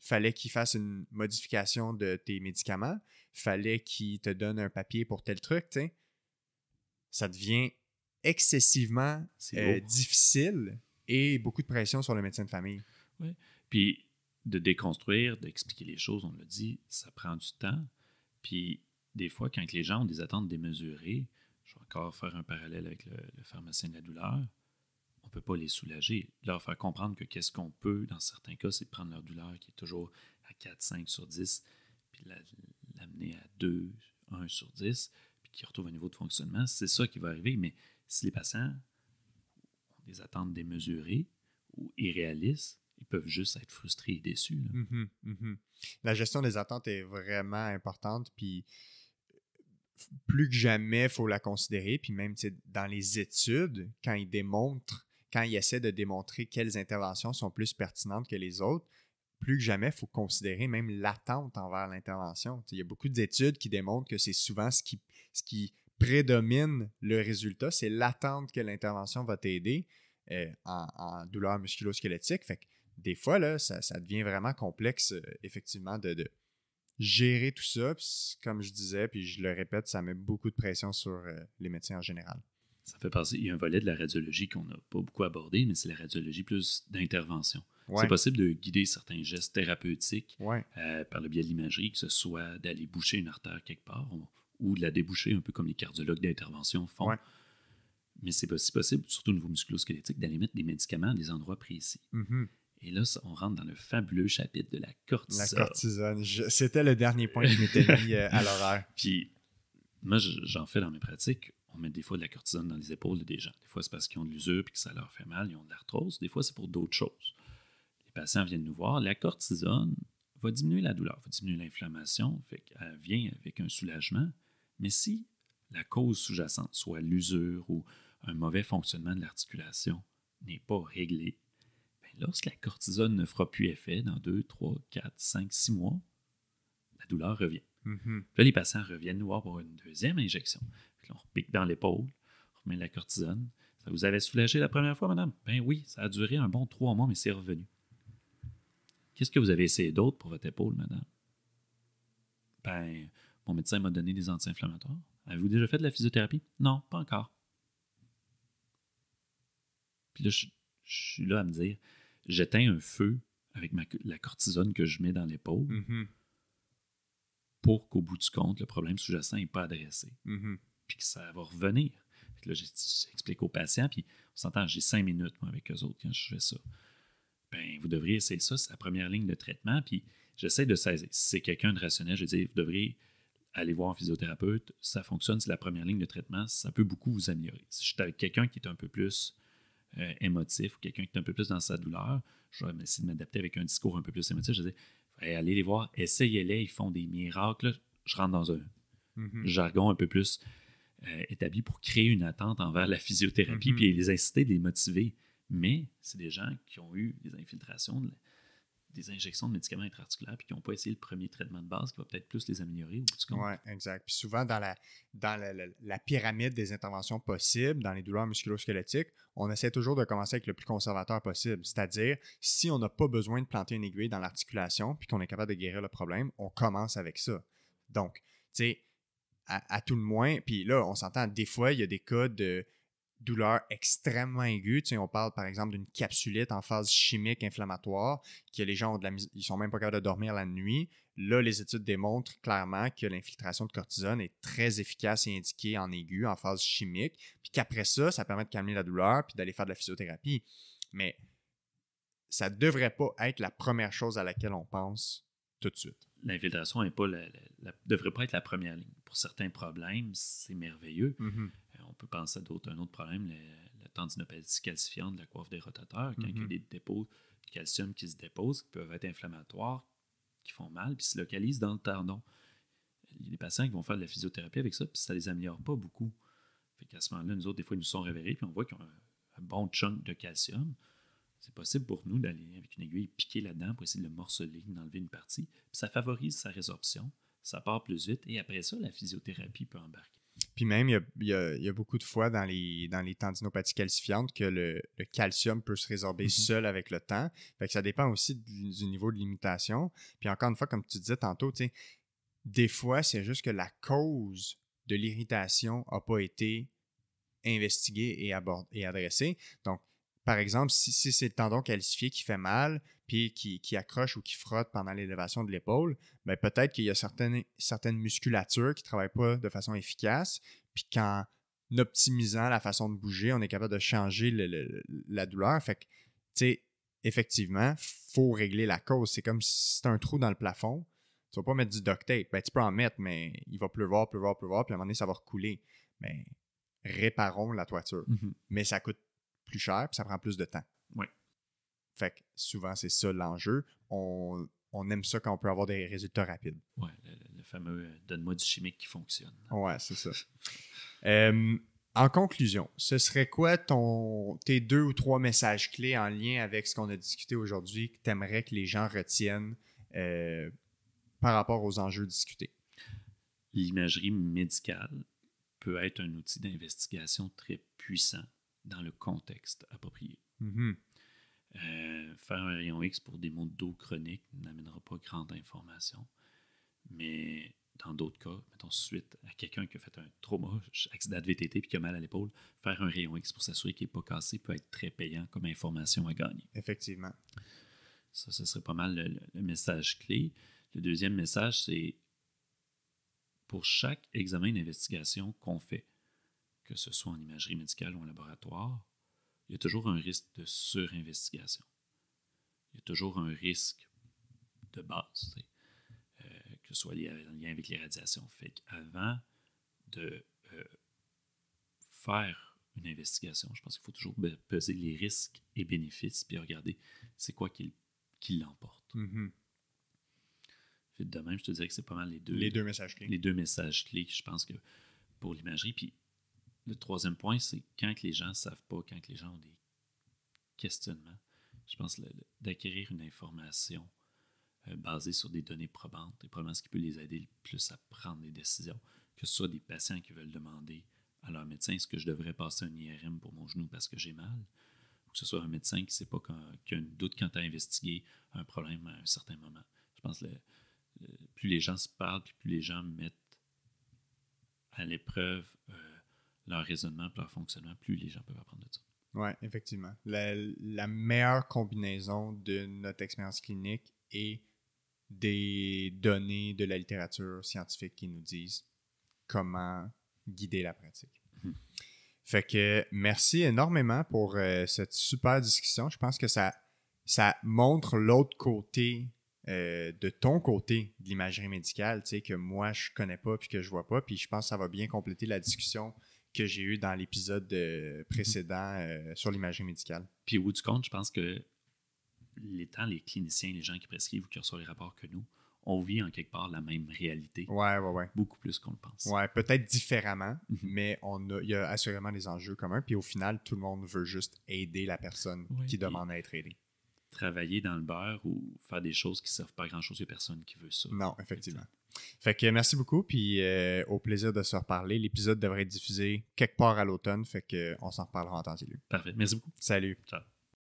il fallait qu'il fasse une modification de tes médicaments, il fallait qu'il te donne un papier pour tel truc, tu sais. Ça devient excessivement difficile et beaucoup de pression sur le médecin de famille. Oui. Puis, de déconstruire, d'expliquer les choses, on l'a dit, ça prend du temps. Puis des fois, quand les gens ont des attentes démesurées, je vais encore faire un parallèle avec le pharmacien de la douleur, on ne peut pas les soulager. Leur faire comprendre que qu'est-ce qu'on peut, dans certains cas, c'est de prendre leur douleur qui est toujours à 4, 5 sur 10, puis l'amener à 2, 1 sur 10, puis qu'ils retrouvent un niveau de fonctionnement. C'est ça qui va arriver. Mais si les patients ont des attentes démesurées ou irréalistes, ils peuvent juste être frustrés et déçus. Là. Mm-hmm, mm-hmm. La gestion des attentes est vraiment importante, puis plus que jamais, il faut la considérer. Puis même dans les études, quand ils essaient de démontrer quelles interventions sont plus pertinentes que les autres, plus que jamais, il faut considérer même l'attente envers l'intervention. Il y a beaucoup d'études qui démontrent que c'est souvent ce qui prédomine le résultat, c'est l'attente que l'intervention va t'aider en douleur musculo-squelettique. Fait que des fois, là, ça devient vraiment complexe, effectivement, de gérer tout ça. Puis, comme je disais, puis je le répète, ça met beaucoup de pression sur les médecins en général. Ça fait passer. Il y a un volet de la radiologie qu'on n'a pas beaucoup abordé, mais c'est la radiologie plus d'intervention. Ouais. C'est possible de guider certains gestes thérapeutiques par le biais de l'imagerie, que ce soit d'aller boucher une artère quelque part ou de la déboucher, un peu comme les cardiologues d'intervention font. Ouais. Mais c'est aussi possible, surtout au niveau musculo-squelettique, d'aller mettre des médicaments à des endroits précis. Mm-hmm. Et là, on rentre dans le fabuleux chapitre de la cortisone. La cortisone. C'était le dernier point que je m'étais mis à l'horaire. Puis, moi, j'en fais dans mes pratiques. On met des fois de la cortisone dans les épaules des gens. Des fois, c'est parce qu'ils ont de l'usure et que ça leur fait mal, ils ont de l'arthrose. Des fois, c'est pour d'autres choses. Les patients viennent nous voir. La cortisone va diminuer la douleur, va diminuer l'inflammation, fait qu'elle vient avec un soulagement. Mais si la cause sous-jacente, soit l'usure ou un mauvais fonctionnement de l'articulation, n'est pas réglée, lorsque la cortisone ne fera plus effet dans 2, 3, 4, 5, 6 mois, la douleur revient. Mm-hmm. Puis là, les patients reviennent nous voir pour une deuxième injection. Puis là, on repique dans l'épaule, on remet la cortisone. Ça vous avait soulagé la première fois, madame? Ben oui, ça a duré un bon 3 mois, mais c'est revenu. Qu'est-ce que vous avez essayé d'autre pour votre épaule, madame? Ben, mon médecin m'a donné des anti-inflammatoires. Avez-vous déjà fait de la physiothérapie? Non, pas encore. Puis là, je suis là à me dire, j'éteins un feu avec la cortisone que je mets dans l'épaule pour qu'au bout du compte, le problème sous-jacent n'est pas adressé. Puis que ça va revenir. Puis là, j'explique aux patients, puis on s'entend, j'ai 5 minutes moi, avec eux autres quand je fais ça. Ben, vous devriez essayer ça, c'est la première ligne de traitement, puis j'essaie de saisir. Si c'est quelqu'un de rationnel, je dis, vous devriez aller voir un physiothérapeute, ça fonctionne, c'est la première ligne de traitement, ça peut beaucoup vous améliorer. Si je suis avec quelqu'un qui est un peu plus émotif ou quelqu'un qui est un peu plus dans sa douleur, je vais essayer de m'adapter avec un discours un peu plus émotif. Je dis, allez les voir, essayez-les, ils font des miracles. Là, je rentre dans un jargon un peu plus établi pour créer une attente envers la physiothérapie puis les inciter, les motiver. Mais c'est des gens qui ont eu des infiltrations, des injections de médicaments intra-articulaires puis qui n'ont pas essayé le premier traitement de base qui va peut-être plus les améliorer au bout du compte. Oui, exact. Puis souvent, dans la pyramide des interventions possibles, dans les douleurs musculo-squelettiques, on essaie toujours de commencer avec le plus conservateur possible. C'est-à-dire, si on n'a pas besoin de planter une aiguille dans l'articulation puis qu'on est capable de guérir le problème, on commence avec ça. Donc, tu sais, à tout le moins, puis là, on s'entend, des fois, il y a des cas de douleur extrêmement aiguë. Tu sais, on parle par exemple d'une capsulite en phase chimique inflammatoire, que les gens ils sont même pas capables de dormir la nuit. Là, les études démontrent clairement que l'infiltration de cortisone est très efficace et indiquée en aigu, en phase chimique, puis qu'après ça, ça permet de calmer la douleur puis d'aller faire de la physiothérapie. Mais ça ne devrait pas être la première chose à laquelle on pense tout de suite. L'infiltration devrait pas être la première ligne. Pour certains problèmes, c'est merveilleux. On peut penser à un autre problème, la tendinopathie calcifiante de la coiffe des rotateurs, quand il y a des dépôts de calcium qui se déposent, qui peuvent être inflammatoires, qui font mal, puis se localisent dans le tendon. Il y a des patients qui vont faire de la physiothérapie avec ça, puis ça ne les améliore pas beaucoup. Fait qu'à ce moment-là, nous autres, des fois, ils nous sont réveillés, puis on voit qu'ils ont un bon chunk de calcium. C'est possible pour nous d'aller avec une aiguille piquer là-dedans pour essayer de le morceler, d'enlever une partie. Puis ça favorise sa résorption, ça part plus vite, et après ça, la physiothérapie peut embarquer. Puis même, il y a beaucoup de fois dans les tendinopathies calcifiantes que le calcium peut se résorber seul avec le temps. Fait que ça dépend aussi du niveau de limitation. Puis encore une fois, comme tu disais tantôt, des fois, c'est juste que la cause de l'irritation n'a pas été investiguée et adressée. Donc, par exemple, si c'est le tendon calcifié qui fait mal, puis qui accroche ou qui frotte pendant l'élévation de l'épaule, ben peut-être qu'il y a certaines musculatures qui ne travaillent pas de façon efficace, puis qu'en optimisant la façon de bouger, on est capable de changer la douleur. Fait que, tu sais, effectivement, il faut régler la cause. C'est comme si c'est un trou dans le plafond. Tu ne vas pas mettre du duct tape. Ben, tu peux en mettre, mais il va pleuvoir, puis à un moment donné, ça va recouler. Mais réparons la toiture. Mhm. Mais ça coûte plus cher, puis ça prend plus de temps. Oui. Fait que souvent, c'est ça l'enjeu. On aime ça quand on peut avoir des résultats rapides. Oui, le fameux donne-moi du chimique qui fonctionne. Ouais, c'est ça. En conclusion, ce serait quoi tes 2 ou 3 messages clés en lien avec ce qu'on a discuté aujourd'hui que tu aimerais que les gens retiennent par rapport aux enjeux discutés? L'imagerie médicale peut être un outil d'investigation très puissant dans le contexte approprié. Mm-hmm. Faire un rayon X pour des maux de dos chroniques n'amènera pas grande information, mais dans d'autres cas, mettons suite à quelqu'un qui a fait un trauma, accident de VTT puis qui a mal à l'épaule, faire un rayon X pour s'assurer qu'il n'est pas cassé peut être très payant comme information à gagner. Effectivement. Ça, ce serait pas mal le message clé. Le deuxième message, c'est pour chaque examen d'investigation qu'on fait, que ce soit en imagerie médicale ou en laboratoire, il y a toujours un risque de surinvestigation. Il y a toujours un risque de base, que ce soit en lien avec les radiations. Fait qu'avant de faire une investigation, je pense qu'il faut toujours peser les risques et bénéfices puis regarder c'est quoi qui l'emporte. Mm-hmm. Fait de même, je te dirais que c'est pas mal les deux messages clés. Les 2 messages clés, je pense que pour l'imagerie. Puis le troisième point, c'est quand les gens ne savent pas, quand les gens ont des questionnements, je pense d'acquérir une information basée sur des données probantes est probablement ce qui peut les aider le plus à prendre des décisions, que ce soit des patients qui veulent demander à leur médecin est-ce que je devrais passer un IRM pour mon genou parce que j'ai mal, ou que ce soit un médecin qui ne sait pas qui a un doute quant à investiguer un problème à un certain moment. Je pense que plus les gens se parlent, puis plus les gens mettent à l'épreuve leur raisonnement et leur fonctionnement, plus les gens peuvent apprendre de ça. Oui, effectivement. La meilleure combinaison de notre expérience clinique et des données de la littérature scientifique qui nous disent comment guider la pratique. Mm. Fait que merci énormément pour cette super discussion. Je pense que ça montre l'autre côté de ton côté de l'imagerie médicale, tu sais, que moi je connais pas puis que je vois pas. Puis je pense que ça va bien compléter la discussion que j'ai eue dans l'épisode précédent sur l'imagerie médicale. Puis au bout du compte, je pense que les cliniciens, les gens qui prescrivent ou qui reçoivent les rapports que nous, on vit en quelque part la même réalité. Ouais. Beaucoup plus qu'on le pense. Ouais, peut-être différemment, mais il y a assurément des enjeux communs. Puis au final, tout le monde veut juste aider la personne qui demande à être aidée. Travailler dans le beurre ou faire des choses qui ne servent pas à grand-chose, il n'y a personne qui veut ça. Non, effectivement. Fait que merci beaucoup, puis au plaisir de se reparler. L'épisode devrait être diffusé quelque part à l'automne, fait qu'on s'en reparlera en temps et lieu. Parfait. Merci beaucoup. Salut. Ciao.